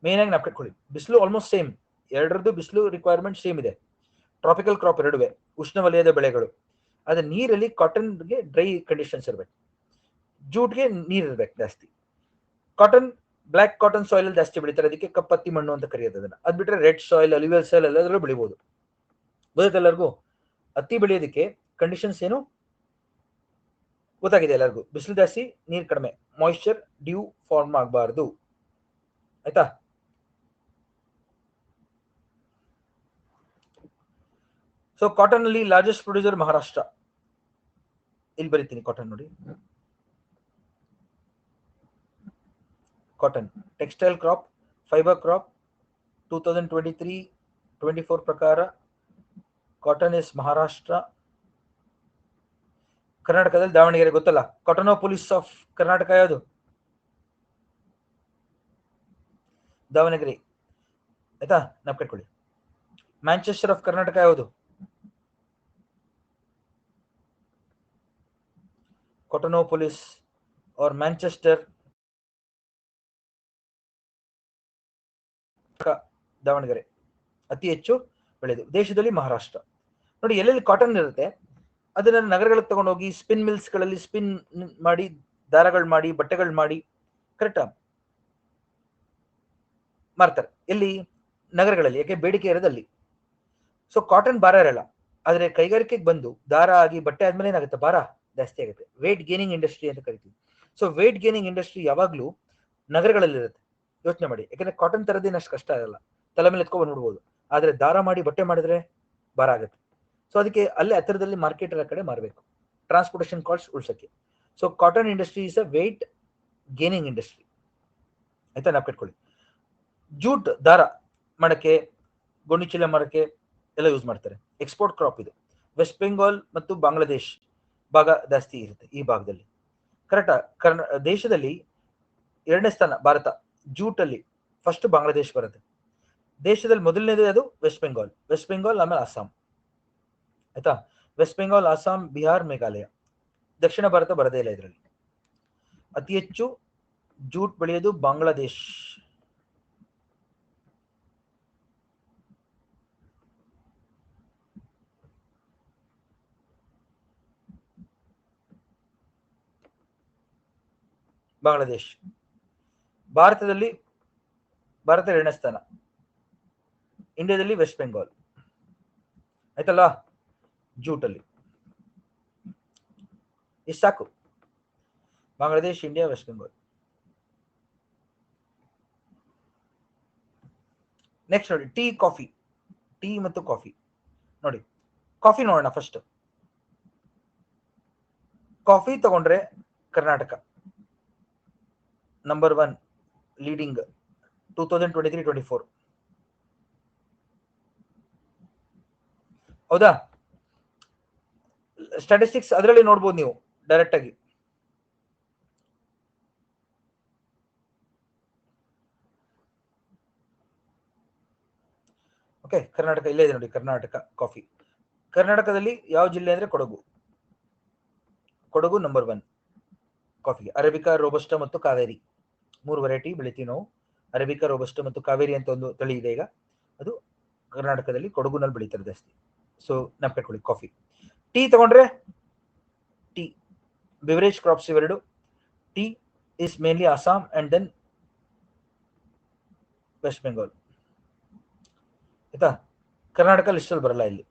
ಮೇನ್ ಆಗಿ ನಾಪ್ಕೊಳ್ಳಿ, ಬಿಸಿಲು ಆಲ್ಮೋಸ್ಟ್ ಸೇಮ್, ಎರಡರದ್ದು ಬಿಸಿಲು ರಿಕ್ವೈರ್ಮೆಂಟ್ ಸೇಮ್ ಇದೆ. ಟ್ರಾಪಿಕಲ್ ಕ್ರಾಪ್ ಎರಡುವೆ, ಉಷ್ಣವಲಯದ ಬೆಳೆಗಳು. ಅದೇ ನೀರಲ್ಲಿ ಕಾಟನ್ಗೆ ಡ್ರೈ ಕಂಡೀಷನ್ಸ್ ಇರಬೇಕು, ಜೂಟ್ಗೆ ನೀರು ಇರ್ಬೇಕು ಜಾಸ್ತಿ. ಕಾಟನ್ ಬ್ಲಾಕ್ ಕಾಟನ್ ಸಾಯಿಲ್ ಅಲ್ಲಿ ಜಾಸ್ತಿ ಬೆಳೀತಾರೆ, ಅದಕ್ಕೆ ಕಪ್ಪತ್ತಿ ಮಣ್ಣು ಅಂತ ಕರೆಯೋದು ಅದನ್ನ. ಅದ್ ಬಿಟ್ರೆ ರೆಡ್ ಸಾಯಿಲ್, ಅಲ್ಯೂವಿಯಲ್ ಸಾಯಿಲ್ ಎಲ್ಲದರಲ್ಲೂ ಬೆಳಿಬಹುದು. ಗೊತ್ತಾಯ್ತು ಎಲ್ಲರಿಗೂ? ಹತ್ತಿ ಬೆಳೆಯೋದಕ್ಕೆ ಕಂಡೀಷನ್ಸ್ ಏನು ಗೊತ್ತಾಗಿದೆ ಎಲ್ಲರಿಗೂ? ಬಿಸಿಲು ಜಾಸ್ತಿ, ನೀರು ಕಡಿಮೆ, ಮಾಯಿಶ್ಚರ್, ಡ್ಯೂ ಫಾರ್ಮ್ ಆಗಬಾರ್ದು. ಆಯ್ತಾ? ಸೊ ಕಾಟನ್ ಅಲ್ಲಿ ಲಾರ್ಜೆಸ್ಟ್ ಪ್ರೊಡ್ಯೂಸರ್ ಮಹಾರಾಷ್ಟ್ರ. ಇಲ್ಲಿ ಬರೀತೀನಿ ಕಾಟನ್ ನೋಡಿ. Cotton textile crop, fibre crop 2023-24 ಪ್ರಕಾರ ಕಾಟನ್ ಇಸ್ ಮಹಾರಾಷ್ಟ್ರ. ಕರ್ನಾಟಕದಲ್ಲಿ ದಾವಣಗೆರೆ, ಗೊತ್ತಲ್ಲ. ಕಾಟನೋಪೊಲಿಸ್ ಆಫ್ ಕರ್ನಾಟಕ ಯಾವುದು? ದಾವಣಗೆರೆ. ಆಯ್ತಾ, ನಾವು ಕಟ್ಕೊಳ್ಳಿ. ಮ್ಯಾಂಚೆಸ್ಟರ್ ಆಫ್ ಕರ್ನಾಟಕ ಯಾವುದು? ಕಾಟನೋಪೊಲಿಸ್ ಆರ್ ಮ್ಯಾಂಚೆಸ್ಟರ್, ದಾವಣಗೆರೆ ಅತಿ ಹೆಚ್ಚು ಬೆಳೆದು. ದೇಶದಲ್ಲಿ ಮಹಾರಾಷ್ಟ್ರ. ನೋಡಿ, ಎಲ್ಲೆಲ್ಲಿ ಕಾಟನ್ ಇರುತ್ತೆ ಅದನ್ನ ನಗರಗಳಿಗೆ ತಗೊಂಡೋಗಿ ಸ್ಪಿನ್ ಮಿಲ್ಸ್ ಗಳಲ್ಲಿ ಸ್ಪಿನ್ ಮಾಡಿ, ದಾರಗಳು ಮಾಡಿ, ಬಟ್ಟೆಗಳು ಮಾಡಿ, ಕರೆಕ್ಟಾ ಮಾರ್ತಾರೆ. ಎಲ್ಲಿ? ನಗರಗಳಲ್ಲಿ. ಯಾಕೆ? ಬೇಡಿಕೆ ಇರೋದಲ್ಲಿ. ಸೊ ಕಾಟನ್ ಭಾರ ಇರಲ್ಲ, ಆದ್ರೆ ಕೈಗಾರಿಕೆಗೆ ಬಂದು ದಾರ ಆಗಿ ಬಟ್ಟೆ ಆದ್ಮೇಲೆ ಏನಾಗುತ್ತೆ? ಭಾರ ಜಾಸ್ತಿ ಆಗುತ್ತೆ. ವೇಟ್ ಗೇನಿಂಗ್ ಇಂಡಸ್ಟ್ರಿ ಅಂತ ಕರಿತೀವಿ. ಸೊ ವೇಟ್ ಗೇನಿಂಗ್ ಇಂಡಸ್ಟ್ರಿ ಯಾವಾಗ್ಲೂ ನಗರಗಳಲ್ಲಿ ಇರುತ್ತೆ. ಯೋಚನೆ ಮಾಡಿ, ಯಾಕಂದ್ರೆ ಕಾಟನ್ ತರದೇನಷ್ಟು ಕಷ್ಟ ಆಗಲ್ಲ, ತಲೆ ಮೇಲೆ ಎತ್ಕೊಂಡು ನೋಡ್ಬೋದು. ಆದ್ರೆ ದಾರ ಮಾಡಿ ಬಟ್ಟೆ ಮಾಡಿದ್ರೆ ಭಾರ ಆಗುತ್ತೆ. ಸೊ ಅದಕ್ಕೆ ಅಲ್ಲೇ ಹತ್ತಿರದಲ್ಲಿ ಮಾರ್ಕೆಟ್ ಇರೋ ಕಡೆ ಮಾರಬೇಕು, ಟ್ರಾನ್ಸ್ಪೋರ್ಟೇಷನ್ ಕಾಸ್ಟ್ ಉಳ್ಸಕ್ಕೆ. So cotton industry is a weight gaining industry. ಆಯ್ತಾ, ನಾವು ಕಟ್ಕೊಳ್ಳಿ. ಜೂಟ್ ದಾರ ಮಾಡಕ್ಕೆ, ಗೋಣಿಚೀಲ ಮಾಡಕ್ಕೆ ಎಲ್ಲ ಯೂಸ್ ಮಾಡ್ತಾರೆ. ಎಕ್ಸ್ಪೋರ್ಟ್ ಕ್ರಾಪ್ ಇದು. ವೆಸ್ಟ್ ಬೆಂಗಾಲ್ ಮತ್ತು ಬಾಂಗ್ಲಾದೇಶ್ ಭಾಗ ಜಾಸ್ತಿ ಇರುತ್ತೆ ಈ ಭಾಗದಲ್ಲಿ. ಕರೆಕ್ಟಾ? ದೇಶದಲ್ಲಿ ಎರಡನೇ ಸ್ಥಾನ ಭಾರತ. ಜೂಟ್ ಅಲ್ಲಿ ಫಸ್ಟ್ ಬಾಂಗ್ಲಾದೇಶ್ ಬರುತ್ತೆ. ದೇಶದಲ್ಲಿ ಮೊದಲನೇದು ಅದು ವೆಸ್ಟ್ ಬೆಂಗಾಲ್, ಆಮೇಲೆ ಅಸ್ಸಾಂ. ಆಯ್ತಾ, ವೆಸ್ಟ್ ಬೆಂಗಾಲ್, ಅಸ್ಸಾಂ, ಬಿಹಾರ್, ಮೇಘಾಲಯ. ದಕ್ಷಿಣ ಭಾರತ ಬರದೇ ಇಲ್ಲ ಇದರಲ್ಲಿ. ಅತಿ ಹೆಚ್ಚು ಜೂಟ್ ಬೆಳೆಯೋದು ಬಾಂಗ್ಲಾದೇಶ್. ಬಾಂಗ್ಲಾದೇಶ್. ಭಾರತದಲ್ಲಿ ಭಾರತ ಎರಡನೇ ಸ್ಥಾನ, ಇಂಡಿಯಾದಲ್ಲಿ ವೆಸ್ಟ್ ಬೆಂಗಾಲ್. ಆಯ್ತಲ್ಲ, ಜೂಟಲ್ಲಿ ಇಷ್ಟು ಸಾಕು. Bangladesh, India, West Bengal. Next ನೋಡಿ, ಟೀ ಕಾಫಿ. ಟೀ ಮತ್ತು ಕಾಫಿ ನೋಡಿ. ಕಾಫಿ ನೋಡೋಣ ಫಸ್ಟ್. ಕಾಫಿ ತಗೊಂಡ್ರೆ ಕರ್ನಾಟಕ ನಂಬರ್ 1 ಲೀಡಿಂಗ್ 2023-24. ಹೌದಾ? ಸ್ಟಾಟಿಸ್ಟಿಕ್ಸ್ ಅದರಲ್ಲಿ ನೋಡ್ಬೋದು ನೀವು ಡೈರೆಕ್ಟ್ ಆಗಿ. ಓಕೆ, ಕರ್ನಾಟಕ ಇಲ್ಲೇ ಇದೆ ನೋಡಿ. ಕರ್ನಾಟಕ ಕಾಫಿ. ಕರ್ನಾಟಕದಲ್ಲಿ ಯಾವ ಜಿಲ್ಲೆ ಅಂದ್ರೆ ಕೊಡಗು ನಂಬರ್ 1 ಕಾಫಿಗೆ. ಅರೇಬಿಕಾ, ರೋಬಸ್ಟಾ ಮತ್ತು ಕಾವೇರಿ 3 ವೆರೈಟಿ ಬೆಳಿತೀವಿ ನಾವು. ಅರೇಬಿಕಾ, ರೋಬಸ್ಟಾ ಮತ್ತು ಕಾವೇರಿ ಅಂತ ಒಂದು ತಳಿ ಇದೆ ಈಗ. ಅದು ಕರ್ನಾಟಕದಲ್ಲಿ ಕೊಡಗುನಲ್ಲಿ ಬೆಳೀತಾರೆ ಜಾಸ್ತಿ. ಸೊ ನೆನಪಿಟ್ಕೊಳ್ಳಿ ಕಾಫಿ. ಟೀ ತಗೊಂಡ್ರೆ ಟೀ ಬಿವರೇಜ್ ಕ್ರಾಪ್ಸ್ ಇವೆರಡು. Tea is mainly Assam and then West Bengal. ಆಯ್ತಾ, ಕರ್ನಾಟಕ ಲಿಸ್ಟಲ್ಲಿ ಬರಲ್ಲ ಇಲ್ಲಿ.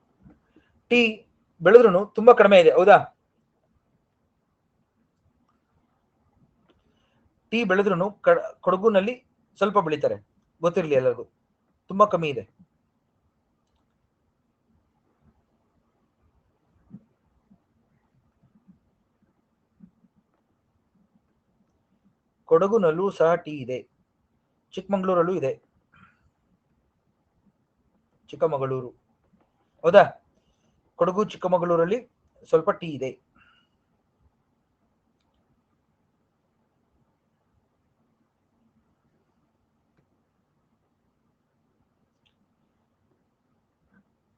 ಟೀ ಬೆಳೆದ್ರು ತುಂಬಾ ಕಡಿಮೆ ಇದೆ. ಹೌದಾ? ಟೀ ಬೆಳೆದ್ರು ಕೊಡಗುನಲ್ಲಿ ಸ್ವಲ್ಪ ಬೆಳೀತಾರೆ, ಗೊತ್ತಿರಲಿ ಎಲ್ಲರಿಗೂ. ತುಂಬಾ ಕಮ್ಮಿ ಇದೆ. ಕೊಡಗುನಲ್ಲೂ ಸಹ ಟೀ ಇದೆ, ಚಿಕ್ಕಮಗಳೂರಲ್ಲೂ ಇದೆ. ಚಿಕ್ಕಮಗಳೂರು, ಹೌದಾ? ಕೊಡಗು, ಚಿಕ್ಕಮಗಳೂರಲ್ಲಿ ಸ್ವಲ್ಪ ಟೀ ಇದೆ.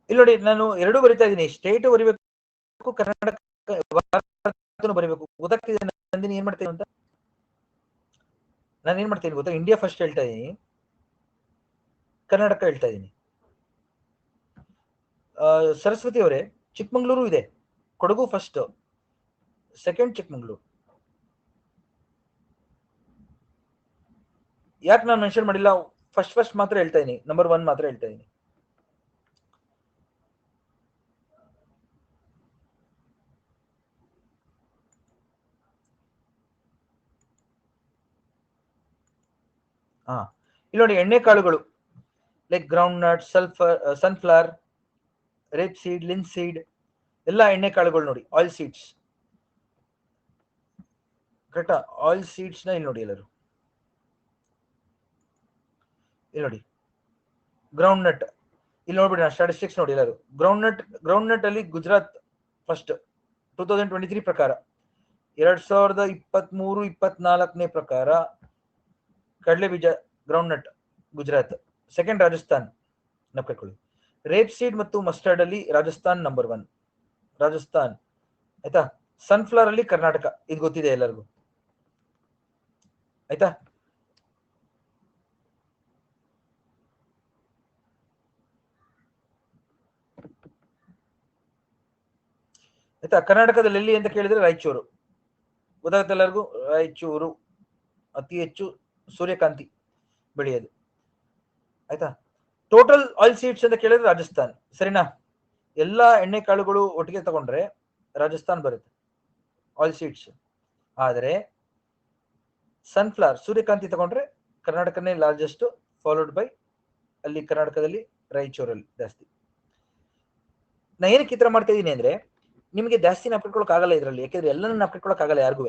ಇಲ್ಲಿ ನೋಡಿ, ನಾನು ಎರಡೂ ಬರಿತಾ ಇದ್ದೀನಿ. ಸ್ಟೇಟ್ ಬರಿಬೇಕು, ಕರ್ನಾಟಕ ಬರಿಬೇಕು. ಗೊತ್ತಾಗ್ತಿದೆ ನಂದಿನಿ ಏನ್ ಮಾಡ್ತೀನಿ ಅಂತ? ನಾನು ಏನ್ ಮಾಡ್ತೀನಿ ಗೊತ್ತಾ? ಇಂಡಿಯಾ ಫಸ್ಟ್ ಹೇಳ್ತಾ ಇದೀನಿ, ಕರ್ನಾಟಕ ಹೇಳ್ತಾ ಇದೀನಿ. ಸರಸ್ವತಿ ಅವರೇ, ಚಿಕ್ಕಮಗಳೂರು ಇದೆ, ಕೊಡಗು ಫಸ್ಟ್, ಸೆಕೆಂಡ್ ಚಿಕ್ಕಮಗಳೂರು. ಯಾಕೆ ನಾನು ಮೆನ್ಷನ್ ಮಾಡಿಲ್ಲ? ಫಸ್ಟ್ ಮಾತ್ರ ಹೇಳ್ತಾ ಇದೀನಿ, ನಂಬರ್ 1 ಮಾತ್ರ ಹೇಳ್ತಾ ಇದೀನಿ. ಇಲ್ಲಿ ನೋಡಿ, ಎಣ್ಣೆ ಕಾಳುಗಳು like ground nut, sunflower, rape seed, Lin seed ಎಲ್ಲ ಎಣ್ಣೆ ಕಾಳುಗಳು ನೋಡಿ. ಆಯಿಲ್ ಸೀಡ್ಸ್, ಕರೆಕ್ಟಾ? ಆಯಿಲ್ ಸೀಡ್ಸ್ ನ ಇಲ್ಲಿ ನೋಡಿ ಎಲ್ಲರೂ. ಇಲ್ಲಿ ನೋಡಿ ಗ್ರೌಂಡ್ ನಟ್. ಇಲ್ಲಿ ನೋಡ್ಬಿಡಿ, ಸ್ಟಾಟಿಸ್ಟಿಕ್ಸ್ ನೋಡಿ ಎಲ್ಲರೂ. ಗ್ರೌಂಡ್ ನಟ್ ಅಲ್ಲಿ ಗುಜರಾತ್ ಫಸ್ಟ್ 2023 ಪ್ರಕಾರ. 2023-24 ಪ್ರಕಾರ ಕಡಲೆ ಬೀಜ groundnut Gujarat. Second Rajasthan, ನೆನಪಿಟ್ಕೊಳ್ಳಿ. ರೇಪ್ ಸೀಡ್ ಮತ್ತು ಮಸ್ಟರ್ಡ್ ಅಲ್ಲಿ ರಾಜಸ್ಥಾನ್ ನಂಬರ್ 1, ರಾಜಸ್ಥಾನ್. ಆಯ್ತಾ? ಸನ್ಫ್ಲವರ್ ಅಲ್ಲಿ ಕರ್ನಾಟಕ, ಇದು ಗೊತ್ತಿದೆ ಎಲ್ಲರಿಗೂ. ಆಯ್ತಾ? ಆಯ್ತಾ? ಕರ್ನಾಟಕದಲ್ಲಿ ಎಲ್ಲಿ ಅಂತ ಕೇಳಿದ್ರೆ ರಾಯಚೂರು. ಗೊತ್ತಾಗುತ್ತೆ ಎಲ್ಲರಿಗೂ? ರಾಯಚೂರು ಅತಿ ಹೆಚ್ಚು ಸೂರ್ಯಕಾಂತಿ ಬೆಳೆಯೋದು. ಆಯ್ತಾ? ಟೋಟಲ್ ಆಯಿಲ್ ಸೀಡ್ಸ್ ಅಂತ ಕೇಳಿದ್ರೆ ರಾಜಸ್ಥಾನ್. ಸರಿನಾ? ಎಲ್ಲಾ ಎಣ್ಣೆ ಕಾಳುಗಳು ಒಟ್ಟಿಗೆ ತಗೊಂಡ್ರೆ ರಾಜಸ್ಥಾನ್ ಬರುತ್ತೆ ಆಯಿಲ್ ಸೀಡ್ಸ್. ಆದರೆ ಸನ್ಫ್ಲವರ್, ಸೂರ್ಯಕಾಂತಿ ತಗೊಂಡ್ರೆ ಕರ್ನಾಟಕನೇ ಲಾರ್ಜೆಸ್ಟ್, ಫಾಲೋಡ್ ಬೈ ಅಲ್ಲಿ ಕರ್ನಾಟಕದಲ್ಲಿ ರಾಯಚೂರಲ್ಲಿ ಜಾಸ್ತಿ. ನಾ ಏನಕ್ಕೆ ಈ ತರ ಮಾಡ್ತಾ ಇದೀನಿ ಅಂದ್ರೆ, ನಿಮಗೆ ಜಾಸ್ತಿ ನಾಪ್ಕೊಳಕ್ ಆಗಲ್ಲ ಇದರಲ್ಲಿ, ಯಾಕಂದ್ರೆ ಎಲ್ಲನೂ ನಾಪ್ಕೊಳಕ್ ಆಗಲ್ಲ ಯಾರಿಗೂ.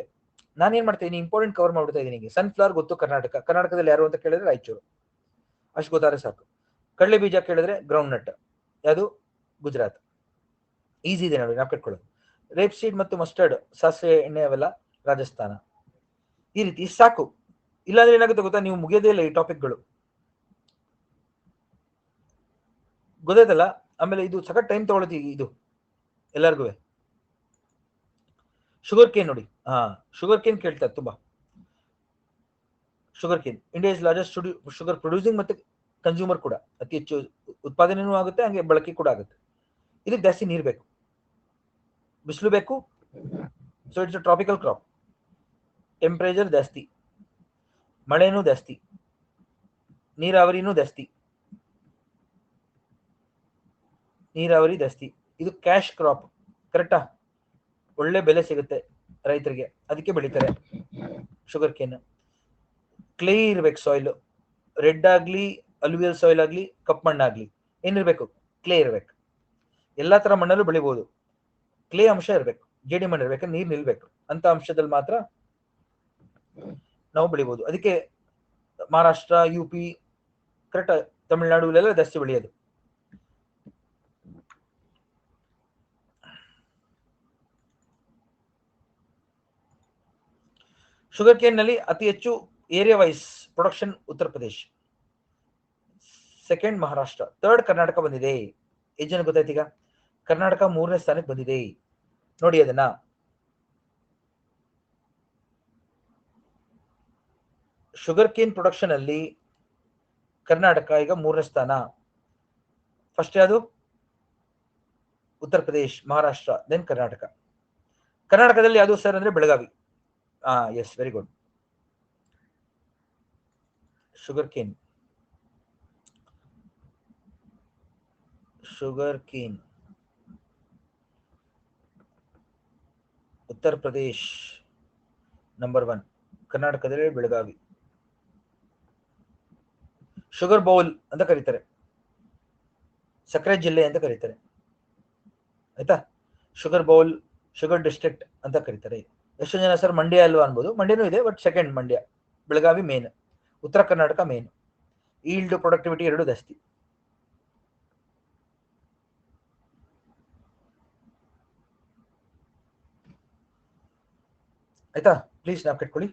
ನಾನು ಏನ್ ಮಾಡ್ತಾ ಇದೀನಿ, ಇಂಪಾರ್ಟೆಂಟ್ ಕವರ್ ಮಾಡ್ತಾ ಇದೀನಿ. ಸನ್ಫ್ಲವರ್ ಗೊತ್ತು, ಕರ್ನಾಟಕದಲ್ಲಿ ಯಾರು ಅಂತ ಕೇಳಿದ್ರೆ ರಾಯಚೂರು, ಅಷ್ಟು ಗೊತ್ತಾದ್ರೆ ಸಾಕು. ಕಡಲೆ ಬೀಜ ಕೇಳಿದ್ರೆ ಗ್ರೌಂಡ್ ನಟ್, ಯಾವುದು? ಗುಜರಾತ್. ಈಸಿ ಇದೆ ನೋಡಿ ನಾಪ್ಕೊಳ್ಳೋದು. ರೇಪ್ ಸೀಡ್ ಮತ್ತು ಮಸ್ಟರ್ಡ್, ಸಾಸಿವೆ ಎಣ್ಣೆ ಅವೆಲ್ಲ ರಾಜಸ್ಥಾನ. ಈ ರೀತಿ ಸಾಕು. ಇಲ್ಲಾಂದ್ರೆ ಏನಾಗುತ್ತೆ ಗೊತ್ತಾ, ನೀವು ಮುಗಿಯೋದೇ ಇಲ್ಲ ಈ ಟಾಪಿಕ್ಗಳು, ಗೊತ್ತಾಯ್ತಲ್ಲ. ಆಮೇಲೆ ಇದು ಸಖತ್ ಟೈಮ್ ತಗೊಳುತ್ತೆ ಇದು ಎಲ್ಲರಿಗೂ. ಶುಗರ್ ಕೇನ್ ನೋಡಿ, ಶುಗರ್ ಕೇನ್ ಕೇಳ್ತಾರೆ ತುಂಬಾ. Sugar cane India is largest sugar producing ಮತ್ತೆ ಕನ್ಸ್ಯೂಮರ್ ಕೂಡ, ಅತಿ ಹೆಚ್ಚು ಉತ್ಪಾದನೆಯೂ ಆಗುತ್ತೆ, ಹಂಗೆ ಬಳಕೆ ಕೂಡ ಆಗುತ್ತೆ. ಇದಕ್ಕೆ ಜಾಸ್ತಿ ನೀರು ಬೇಕು, ಬಿಸಿಲು ಬೇಕು. So it's a tropical crop. Temperature ಜಾಸ್ತಿ, ಮಳೆನೂ ಜಾಸ್ತಿ, ನೀರಾವರಿನೂ ಜಾಸ್ತಿ, ನೀರಾವರಿ ಜಾಸ್ತಿ. ಇದು ಕ್ಯಾಶ್ ಕ್ರಾಪ್, ಕರೆಕ್ಟಾ? ಒಳ್ಳೆ ಬೆಲೆ ಸಿಗುತ್ತೆ ರೈತರಿಗೆ, ಅದಕ್ಕೆ ಬೆಳಿತಾರೆ ಶುಗರ್ ಕೇನ್. ಕ್ಲೇ ಇರ್ಬೇಕು ಸಾಯಿಲ್, ರೆಡ್ ಆಗ್ಲಿ, ಅಲ್ಯೂವಿಯಲ್ ಸಾಯಿಲ್ ಆಗ್ಲಿ, ಕಪ್ ಮಣ್ಣಾಗ್ಲಿ, ಏನಿರ್ಬೇಕು? ಕ್ಲೇ ಇರ್ಬೇಕು. ಎಲ್ಲಾ ತರ ಮಣ್ಣಲ್ಲೂ ಬೆಳಿಬಹುದು, ಕ್ಲೇ ಅಂಶ ಇರ್ಬೇಕು, ಜೇಡಿ ಮಣ್ಣು ಇರ್ಬೇಕು, ನೀರ್ ನಿಲ್ಬೇಕು, ಅಂತ ಅಂಶದಲ್ಲಿ ಮಾತ್ರ ನಾವು ಬೆಳಿಬಹುದು. ಅದಕ್ಕೆ Maharashtra, U P, correct, Tamil Nadu ಇಲ್ಲೆಲ್ಲ ಜಾಸ್ತಿ ಬೆಳೆಯೋದು. ಶುಗರ್ ಕೇನ್ ನಲ್ಲಿ ಅತಿ ಹೆಚ್ಚು area wise production Uttar Pradesh, second Maharashtra, third Karnataka ಬಂದಿದೆ. ಎಷ್ಟು ಜನ ಗೊತ್ತಾಯ್ತು ಈಗ? ಕರ್ನಾಟಕ 3ನೇ ಸ್ಥಾನಕ್ಕೆ ಬಂದಿದೆ ನೋಡಿ. ಅದನ್ನ ಶುಗರ್ ಕೇನ್ ಪ್ರೊಡಕ್ಷನ್ ಅಲ್ಲಿ ಕರ್ನಾಟಕ ಈಗ 3ನೇ ಸ್ಥಾನ. ಫಸ್ಟ್ ಯಾವುದು? ಉತ್ತರ ಪ್ರದೇಶ್, ಮಹಾರಾಷ್ಟ್ರ, ದೆನ್ ಕರ್ನಾಟಕ. ಕರ್ನಾಟಕದಲ್ಲಿ ಯಾವುದು ಸರ್ ಅಂದ್ರೆ Belagavi. Yes, very good. Sugarcane, sugarcane Uttar Pradesh number 1, ಕರ್ನಾಟಕದಲ್ಲಿ ಬೆಳಗಾವಿ. ಶುಗರ್ ಬೌಲ್ ಅಂತ ಕರೀತಾರೆ, ಸಕ್ಕರೆ ಜಿಲ್ಲೆ ಅಂತ ಕರೀತಾರೆ, ಆಯ್ತಾ? ಶುಗರ್ ಬೌಲ್, ಶುಗರ್ ಡಿಸ್ಟ್ರಿಕ್ಟ್ ಅಂತ ಕರೀತಾರೆ. ಎಷ್ಟು ಜನ ಸರ್ ಮಂಡ್ಯ ಅಲ್ವಾ ಅನ್ಬೋದು? ಮಂಡ್ಯನೂ ಇದೆ, but second Mandya, Belagavi main, ಉತ್ತರ ಕರ್ನಾಟಕ ಮೇನ್. ಈಲ್ಡ್, ಪ್ರೊಡಕ್ಟಿವಿಟಿ ಎರಡು ಜಾಸ್ತಿ, ಆಯ್ತಾ? ಪ್ಲೀಸ್ ನಾವು ಕಟ್ಕೊಳ್ಳಿ.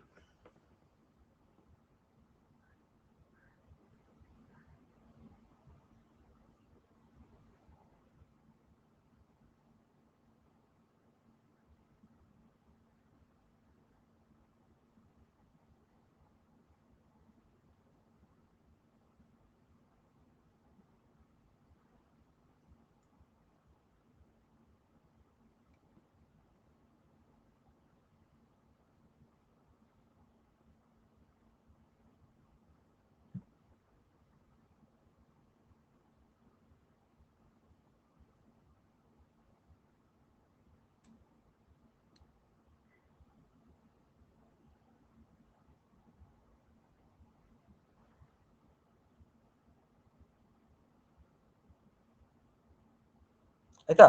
ಆಯ್ತಾ?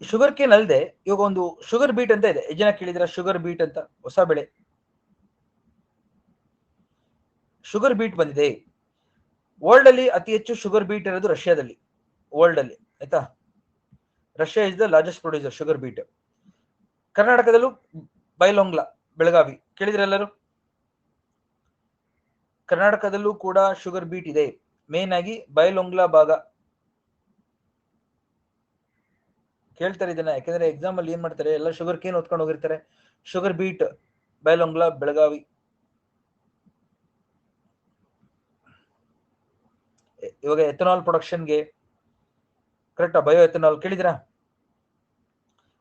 ಶುಗರ್ ಕೇನ್ ಅಲ್ಲದೆ ಇವಾಗ ಒಂದು ಶುಗರ್ ಬೀಟ್ ಅಂತ ಇದೆ. ಎಷ್ಟು ಜನ ಕೇಳಿದಿರ ಶುಗರ್ ಬೀಟ್ ಅಂತ? ಹೊಸ ಬೆಳೆ ಶುಗರ್ ಬೀಟ್ ಬಂದಿದೆ. ವರ್ಲ್ಡ್ ಅಲ್ಲಿ ಅತಿ ಹೆಚ್ಚು ಶುಗರ್ ಬೀಟ್ ಇರೋದು ರಷ್ಯಾದಲ್ಲಿ, ವರ್ಲ್ಡ್ ಅಲ್ಲಿ, ಆಯ್ತಾ? Russia is the largest producer sugar beet. ಕರ್ನಾಟಕದಲ್ಲೂ ಬೈಲೊಂಗ್ಲಾ, ಬೆಳಗಾವಿ, ಕೇಳಿದ್ರೆ ಎಲ್ಲರೂ? ಕರ್ನಾಟಕದಲ್ಲೂ ಕೂಡ ಶುಗರ್ ಬೀಟ್ ಇದೆ, ಮೇನ್ ಆಗಿ ಬೈಲೊಂಗ್ಲಾ ಭಾಗ. ಕೇಳ್ತಾರೆ ಇದನ್ನ, ಯಾಕಂದ್ರೆ ಎಕ್ಸಾಮ್ ಅಲ್ಲಿ ಏನ್ ಮಾಡ್ತಾರೆ, ಎಲ್ಲ ಶುಗರ್ ಕೇನ್ ಓದ್ಕೊಂಡು ಹೋಗಿರ್ತಾರೆ. ಶುಗರ್ ಬೀಟ್, ಬೈಲೊಂಗ್ಲಾ, ಬೆಳಗಾವಿ. ಇವಾಗ ಎಥನಾಲ್ ಪ್ರೊಡಕ್ಷನ್ಗೆ, ಕರೆಕ್ಟಾ? ಬಯೋ ಎಥನಾಲ್ ಕೇಳಿದಿರಾ?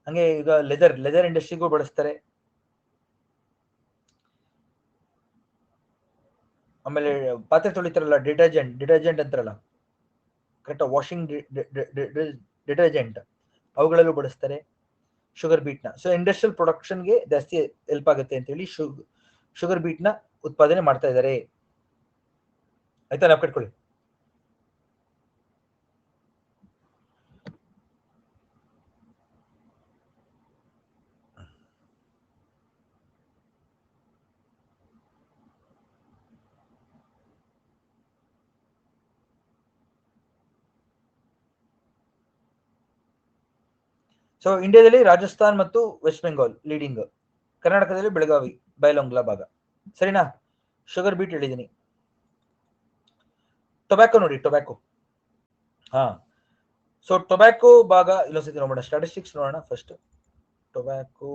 ಹಂಗೆ ಈಗ ಲೆದರ್ ಇಂಡಸ್ಟ್ರಿಗೂ ಬಳಸ್ತಾರೆ. ಆಮೇಲೆ ಪಾತ್ರೆ ತೊಳಿತಾರಲ್ಲ, ಡಿಟರ್ಜೆಂಟ್ ಅಂತಾರಲ್ಲ, ಕರೆಕ್ಟಾ? ವಾಷಿಂಗ್ ಡಿಟರ್ಜೆಂಟ್, ಅವುಗಳಲ್ಲೂ ಬಳಸ್ತಾರೆ ಶುಗರ್ ಬೀಟ್ ನ. ಸೊ ಇಂಡಸ್ಟ್ರಿಯಲ್ ಪ್ರೊಡಕ್ಷನ್ಗೆ ಜಾಸ್ತಿ ಹೆಲ್ಪ್ ಆಗುತ್ತೆ ಅಂತ ಹೇಳಿ ಶುಗರ್ ಬೀಟ್ ನ ಉತ್ಪಾದನೆ ಮಾಡ್ತಾ ಇದ್ದಾರೆ, ಆಯ್ತಾ? ನಾವು ಕಟ್ಕೊಳ್ಳಿ. ಸೊ ಇಂಡಿಯಾದಲ್ಲಿ ರಾಜಸ್ಥಾನ್ ಮತ್ತು ವೆಸ್ಟ್ ಬೆಂಗಾಲ್ ಲೀಡಿಂಗ್, ಕರ್ನಾಟಕದಲ್ಲಿ ಬೆಳಗಾವಿ, ಬೈಲೊಂಗ್ಲಾ ಭಾಗ, ಸರಿನಾ? ಶುಗರ್ ಬೀಟ್ ಹೇಳಿದ್ದೀನಿ. ಟೊಬ್ಯಾಕೋ ನೋಡಿ, ಟೊಬ್ಯಾಕೋ. ಹಾ, ಸೊ ಟೊಬ್ಯಾಕೋ ಭಾಗ ಇಲ್ಲೊಂದ್ಸತಿ ನೋಡೋಣ, ಸ್ಟಾಟಿಸ್ಟಿಕ್ಸ್ ನೋಡೋಣ ಫಸ್ಟ್. ಟೊಬ್ಯಾಕೋ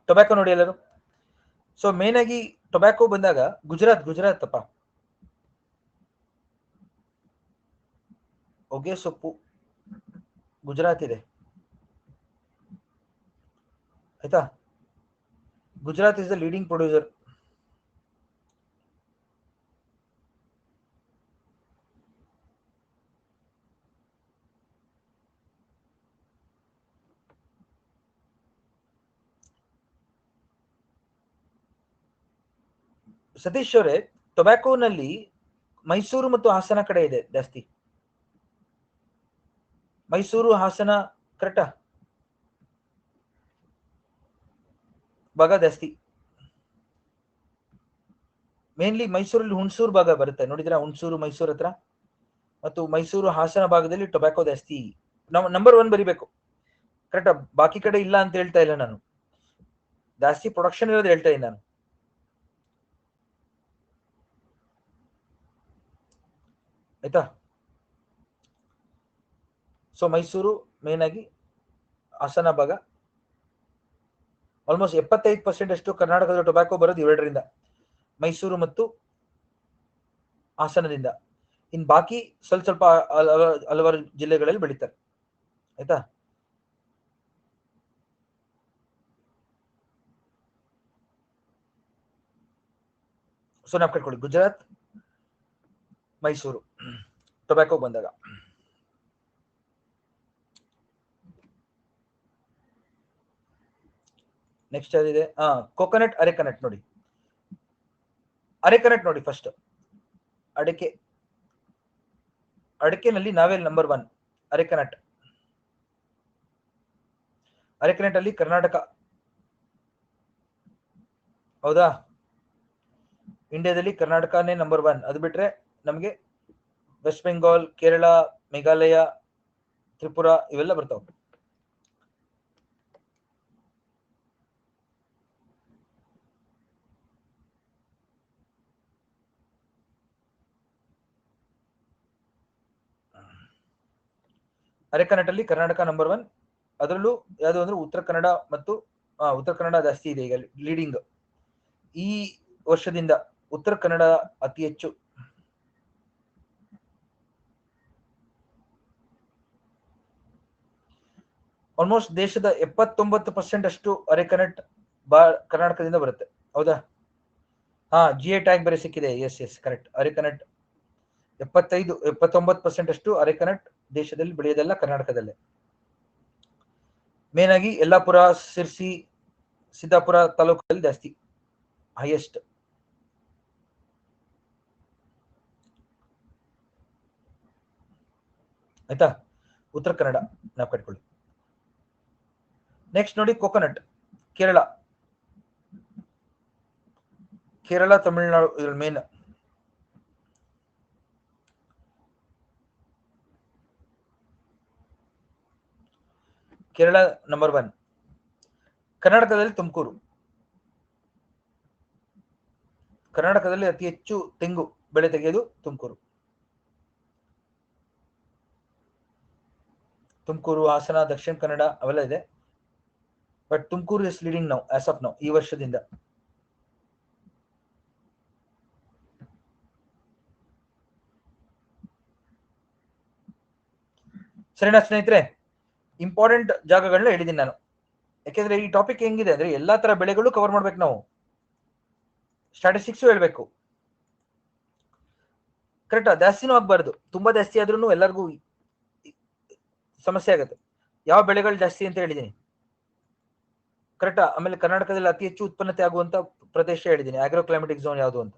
ಟೊಬ್ಯಾಕೋ ನೋಡಿ ಎಲ್ಲರೂ. ಸೊ ಮೇನ್ ಆಗಿ ಟೊಬ್ಯಾಕೋ ಬಂದಾಗ ಗುಜರಾತ್ ಅಪ್ಪ, ಹೊಗೆ ಸೊಪ್ಪು ಗುಜರಾತ್ ಇದೆ ಆಯ್ತಾ. Gujarat is the leading producer. Satish ಅವರೇ, ಟೊಬ್ಯಾಕೋನಲ್ಲಿ ಮೈಸೂರು ಮತ್ತು ಹಾಸನ ಕಡೆ ಇದೆ ಜಾಸ್ತಿ. ಮೈಸೂರು ಹಾಸನ ಕರೆಕ್ಟಾ ಭಾಗ ಜಾಸ್ತಿ. ಮೇನ್ಲಿ ಮೈಸೂರಲ್ಲಿ ಹುಣಸೂರು ಭಾಗ ಬರುತ್ತೆ, ನೋಡಿದ್ರ ಹುಣಸೂರು ಮೈಸೂರು ಹತ್ರ, ಮತ್ತು ಮೈಸೂರು ಹಾಸನ ಭಾಗದಲ್ಲಿ ಟೊಬ್ಯಾಕೋ ಜಾಸ್ತಿ. ನಾವು ನಂಬರ್ 1 ಬರಿಬೇಕು ಕರೆಕ್ಟಾ. ಬಾಕಿ ಕಡೆ ಇಲ್ಲ ಅಂತ ಹೇಳ್ತಾ ಇಲ್ಲ ನಾನು, ಜಾಸ್ತಿ ಪ್ರೊಡಕ್ಷನ್ ಇರೋದು ಹೇಳ್ತಾ ಇದ್ದೀನಿ ನಾನು ಆಯ್ತಾ. ಸೊ ಮೈಸೂರು ಮೇನ್ ಆಗಿ, ಹಾಸನ ಭಾಗ ಆಲ್ಮೋಸ್ಟ್ 75% ಅಷ್ಟು ಕರ್ನಾಟಕದ ಟೊಬ್ಯಾಕೋ ಬರೋದು ಇವೆರಡರಿಂದ, ಮೈಸೂರು ಮತ್ತು ಹಾಸನದಿಂದ. ಇನ್ ಬಾಕಿ ಸ್ವಲ್ಪ ಹಲವಾರು ಜಿಲ್ಲೆಗಳಲ್ಲಿ ಬೆಳೀತಾರೆ ಆಯ್ತಾ. ಸೊ ನಾವು ಕಟ್ಕೊಳ್ಳಿ ಗುಜರಾತ್ ಮೈಸೂರು ಟೊಬ್ಯಾಕೋ ಬಂದಾಗ. ನೆಕ್ಸ್ಟ್ ಯಾವ್ದಿದೆ, ಕೋಕೋನಟ್, ಅರೆಕನಟ್ ನೋಡಿ. ಅರೆಕನಟ್ ನೋಡಿ ಫಸ್ಟ್, ಅಡಿಕೆನಲ್ಲಿ ನಾವೇ ನಂಬರ್ 1 ಅರೆಕನಟ್. ಅರೆಕನಟ್ ಅಲ್ಲಿ ಕರ್ನಾಟಕ, ಹೌದಾ, ಇಂಡಿಯಾದಲ್ಲಿ ಕರ್ನಾಟಕನೇ ನಂಬರ್ 1. ಅದು ಬಿಟ್ರೆ ನಮಗೆ ವೆಸ್ಟ್ ಬೆಂಗಾಲ್, ಕೇರಳ, ಮೇಘಾಲಯ, ತ್ರಿಪುರ ಇವೆಲ್ಲ ಬರ್ತಾವ. ಅರೆಕನಟ್ ಅಲ್ಲಿ ಕರ್ನಾಟಕ ನಂಬರ್ 1. ಅದರಲ್ಲೂ ಯಾವುದು ಅಂದ್ರೆ ಉತ್ತರ ಕನ್ನಡ, ಮತ್ತು ಉತ್ತರ ಕನ್ನಡ ಜಾಸ್ತಿ ಇದೆ ಈಗ ಲೀಡಿಂಗ್. ಈ ವರ್ಷದಿಂದ ಉತ್ತರ ಕನ್ನಡ ಅತಿ ಹೆಚ್ಚು. ಆಲ್ಮೋಸ್ಟ್ ದೇಶದ 79% ಅಷ್ಟು ಅರೆಕನಟ್ ಕರ್ನಾಟಕದಿಂದ ಬರುತ್ತೆ, ಹೌದಾ. GI ಟ್ಯಾಗ್ ಬೇರೆ ಸಿಕ್ಕಿದೆ. Yes correct. ಅರೆಕನಟ್ 79% ಅಷ್ಟು ಅರೆಕನಟ್ ದೇಶದಲ್ಲಿ ಬೆಳೆಯೋದೆಲ್ಲ ಕರ್ನಾಟಕದಲ್ಲೇ. ಮೇನ್ ಆಗಿ ಯಲ್ಲಾಪುರ, ಸಿರ್ಸಿ, ಸಿದ್ದಾಪುರ ತಾಲೂಕಲ್ಲಿ ಜಾಸ್ತಿ ಹೈಯೆಸ್ಟ್. ಆಯ್ತಾ, ಉತ್ತರ ಕನ್ನಡ ನಾವು ಕಟ್ಕೊಳ್ಳಿ. ನೆಕ್ಸ್ಟ್ ನೋಡಿ ಕೋಕೋನಟ್, ಕೇರಳ, ತಮಿಳುನಾಡು ಇದ್ರಲ್ಲಿ ಮೇನ್. ಕೇರಳ ನಂಬರ್ 1. ಕರ್ನಾಟಕದಲ್ಲಿ ತುಮಕೂರು. ಕರ್ನಾಟಕದಲ್ಲಿ ಅತಿ ಹೆಚ್ಚು ತೆಂಗು ಬೆಳೆ ತೆಗೆಯೋದು ತುಮಕೂರು. ಹಾಸನ, ದಕ್ಷಿಣ ಕನ್ನಡ ಅವೆಲ್ಲ ಇದೆ, but Tumakuru is leading now as of now, ಈ ವರ್ಷದಿಂದ. ಸರಿನಾ ಸ್ನೇಹಿತರೆ, ಇಂಪಾರ್ಟೆಂಟ್ ಜಾಗಗಳನ್ನ ಹೇಳಿದ್ದೀನಿ ನಾನು. ಯಾಕೆಂದ್ರೆ ಈ ಟಾಪಿಕ್ ಹೆಂಗಿದೆ ಅಂದ್ರೆ ಎಲ್ಲಾ ತರ ಬೆಳೆಗಳು ಕವರ್ ಮಾಡ್ಬೇಕು ನಾವು, ಸ್ಟಾಟಿಸ್ಟಿಕ್ಸ್ ಹೇಳ್ಬೇಕು ಕರೆಕ್ಟಾ. ಜಾಸ್ತಿನೂ ಆಗ್ಬಾರ್ದು, ತುಂಬಾ ಜಾಸ್ತಿ ಆದ್ರೂ ಎಲ್ಲರಿಗೂ ಸಮಸ್ಯೆ ಆಗುತ್ತೆ. ಯಾವ ಬೆಳೆಗಳು ಜಾಸ್ತಿ ಅಂತ ಹೇಳಿದೀನಿ ಕರೆಕ್ಟಾ. ಆಮೇಲೆ ಕರ್ನಾಟಕದಲ್ಲಿ ಅತಿ ಹೆಚ್ಚು ಉತ್ಪನ್ನತೆ ಆಗುವಂತ ಪ್ರದೇಶ ಹೇಳಿದೀನಿ, ಆಗ್ರೋಕ್ಲೈಮೆಟಿಕ್ ಝೋನ್ ಯಾವುದು ಅಂತ.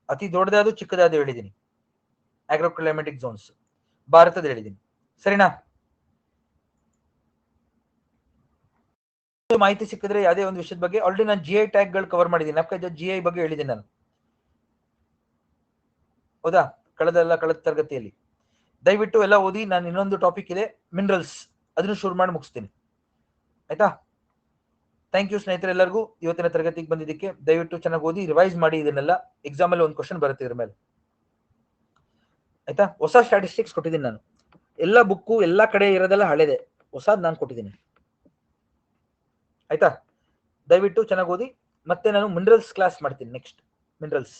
ಅತಿ ದೊಡ್ಡದಾದ ಚಿಕ್ಕದಾದ ಹೇಳಿದೀನಿ, ಆಗ್ರೋಕ್ಲೈಮೆಟಿಕ್ ಝೋನ್ಸ್ ಭಾರತದ ಹೇಳಿದೀನಿ. ಸರಿನಾ. ಮಾಹಿತಿ ಸಿಕ್ಕಿದ್ರೆ ಯಾವುದೇ ಒಂದು ವಿಷಯದ ಬಗ್ಗೆ ಆಲ್ರೆಡಿ ನಾನು GI ಟ್ಯಾಗ್ ಗಳು ಕವರ್ ಮಾಡಿದ್ದೀನಿ. GI ಬಗ್ಗೆ ಹೇಳಿದ್ದೀನಿ ನಾನು, ಹೌದಾ, ಕಳೆದ ತರಗತಿಯಲ್ಲಿ. ದಯವಿಟ್ಟು ಎಲ್ಲ ಓದಿ. ನಾನು ಇನ್ನೊಂದು ಟಾಪಿಕ್ ಇದೆ ಮಿನರಲ್ಸ್, ಅದನ್ನು ಶುರು ಮಾಡಿ ಮುಗಿಸ್ತೀನಿ. ಆಯ್ತಾ? ಥ್ಯಾಂಕ್ ಯು ಸ್ನೇಹಿತರೆ ಎಲ್ಲರಿಗೂ ಇವತ್ತಿನ ತರಗತಿಗೆ ಬಂದಿದ್ದಕ್ಕೆ. ದಯವಿಟ್ಟು ಚೆನ್ನಾಗಿ ಓದಿ ರಿವೈಸ್ ಮಾಡಿ ಇದನ್ನೆಲ್ಲ. ಎಕ್ಸಾಮ್ ಅಲ್ಲಿ ಒಂದು ಕ್ವಶನ್ ಬರುತ್ತೆ ಇದ್ರ ಮೇಲೆ. ಆಯ್ತಾ? ಹೊಸ ಸ್ಟ್ಯಾಟಿಸ್ಟಿಕ್ಸ್ ಕೊಟ್ಟಿದ್ದೀನಿ ನಾನು. ಎಲ್ಲ ಬುಕ್ಕು ಎಲ್ಲ ಕಡೆ ಇರೋದೆಲ್ಲ ಹಳೆದೆ, ಹೊಸದ್ ನಾನು ಕೊಟ್ಟಿದ್ದೀನಿ. ಆಯ್ತಾ? ದಯವಿಟ್ಟು ಚೆನ್ನಾಗಿ ಓದಿ. ಮತ್ತೆ ನಾನು ಮಿನರಲ್ಸ್ ಕ್ಲಾಸ್ ಮಾಡ್ತೀನಿ ನೆಕ್ಸ್ಟ್. ಮಿನರಲ್ಸ್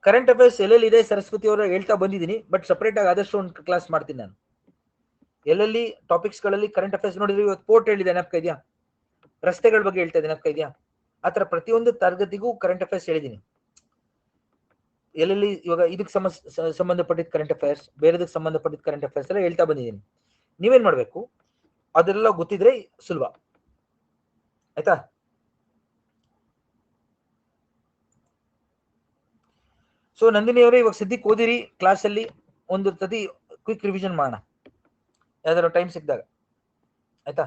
ಕರೆಂಟ್ ಅಫೇರ್ಸ್ ಎಲ್ಲೆಲ್ಲಿ ಇದೆ ಸರಸ್ವತಿ ಅವರು ಹೇಳ್ತಾ ಬಂದಿದ್ದೀನಿ, ಬಟ್ ಸಪರೇಟ್ ಆಗಿ ಆದಷ್ಟು ಒಂದು ಕ್ಲಾಸ್ ಮಾಡ್ತೀನಿ ನಾನು. ಎಲ್ಲೆಲ್ಲಿ ಟಾಪಿಕ್ಸ್ ಗಳಲ್ಲಿ ಕರೆಂಟ್ ಅಫೇರ್ಸ್ ನೋಡಿದ್ರೆ ಇವತ್ತು ಪೋರ್ಟ್ ಹೇಳಿದೆ ನೆನಪು ಇದೆಯಾ? ರಸ್ತೆಗಳ ಬಗ್ಗೆ ಹೇಳ್ತಾ ಇದ್ದೆ ನೆನಪು ಇದೆಯಾ? ಆತರ ಪ್ರತಿಯೊಂದು ತರಗತಿಗೂ ಕರೆಂಟ್ ಅಫೇರ್ಸ್ ಹೇಳಿದ್ದೀನಿ. ಎಲ್ಲೆಲ್ಲಿ ಇವಾಗ ಇದಕ್ಕೆ ಸಂಬಂಧಪಟ್ಟಿದ್ದ ಕರೆಂಟ್ ಅಫೇರ್ಸ್, ಬೇರೆದಕ್ಕೆ ಸಂಬಂಧಪಟ್ಟಿದ್ದ ಕರೆಂಟ್ ಅಫೇರ್ಸ್ ಎಲ್ಲ ಹೇಳ್ತಾ ಬಂದಿದ್ದೀನಿ. ನೀವೇನ್ ಮಾಡ್ಬೇಕು, ಅದೆಲ್ಲ ಗೊತ್ತಿದ್ರೆ ಸುಲಭ. ಆಯ್ತಾ? ಸೊ ನಂದಿನಿ ಅವರೇ, ಇವಾಗ ಸದ್ಯಕ್ಕೆ ಓದಿರಿ ಕ್ಲಾಸಲ್ಲಿ, ಒಂದು ಸತಿ ಕ್ವಿಕ್ ರಿವಿಷನ್ ಮಾಡೋಣ ಯಾವ್ದಾದ್ರು ಟೈಮ್ ಸಿಕ್ಕಿದಾಗ. ಆಯ್ತಾ?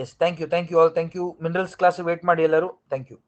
Yes, thank you all. Thank you. Minerals class wait ಮಾಡಿ ಎಲ್ಲರೂ. Thank you.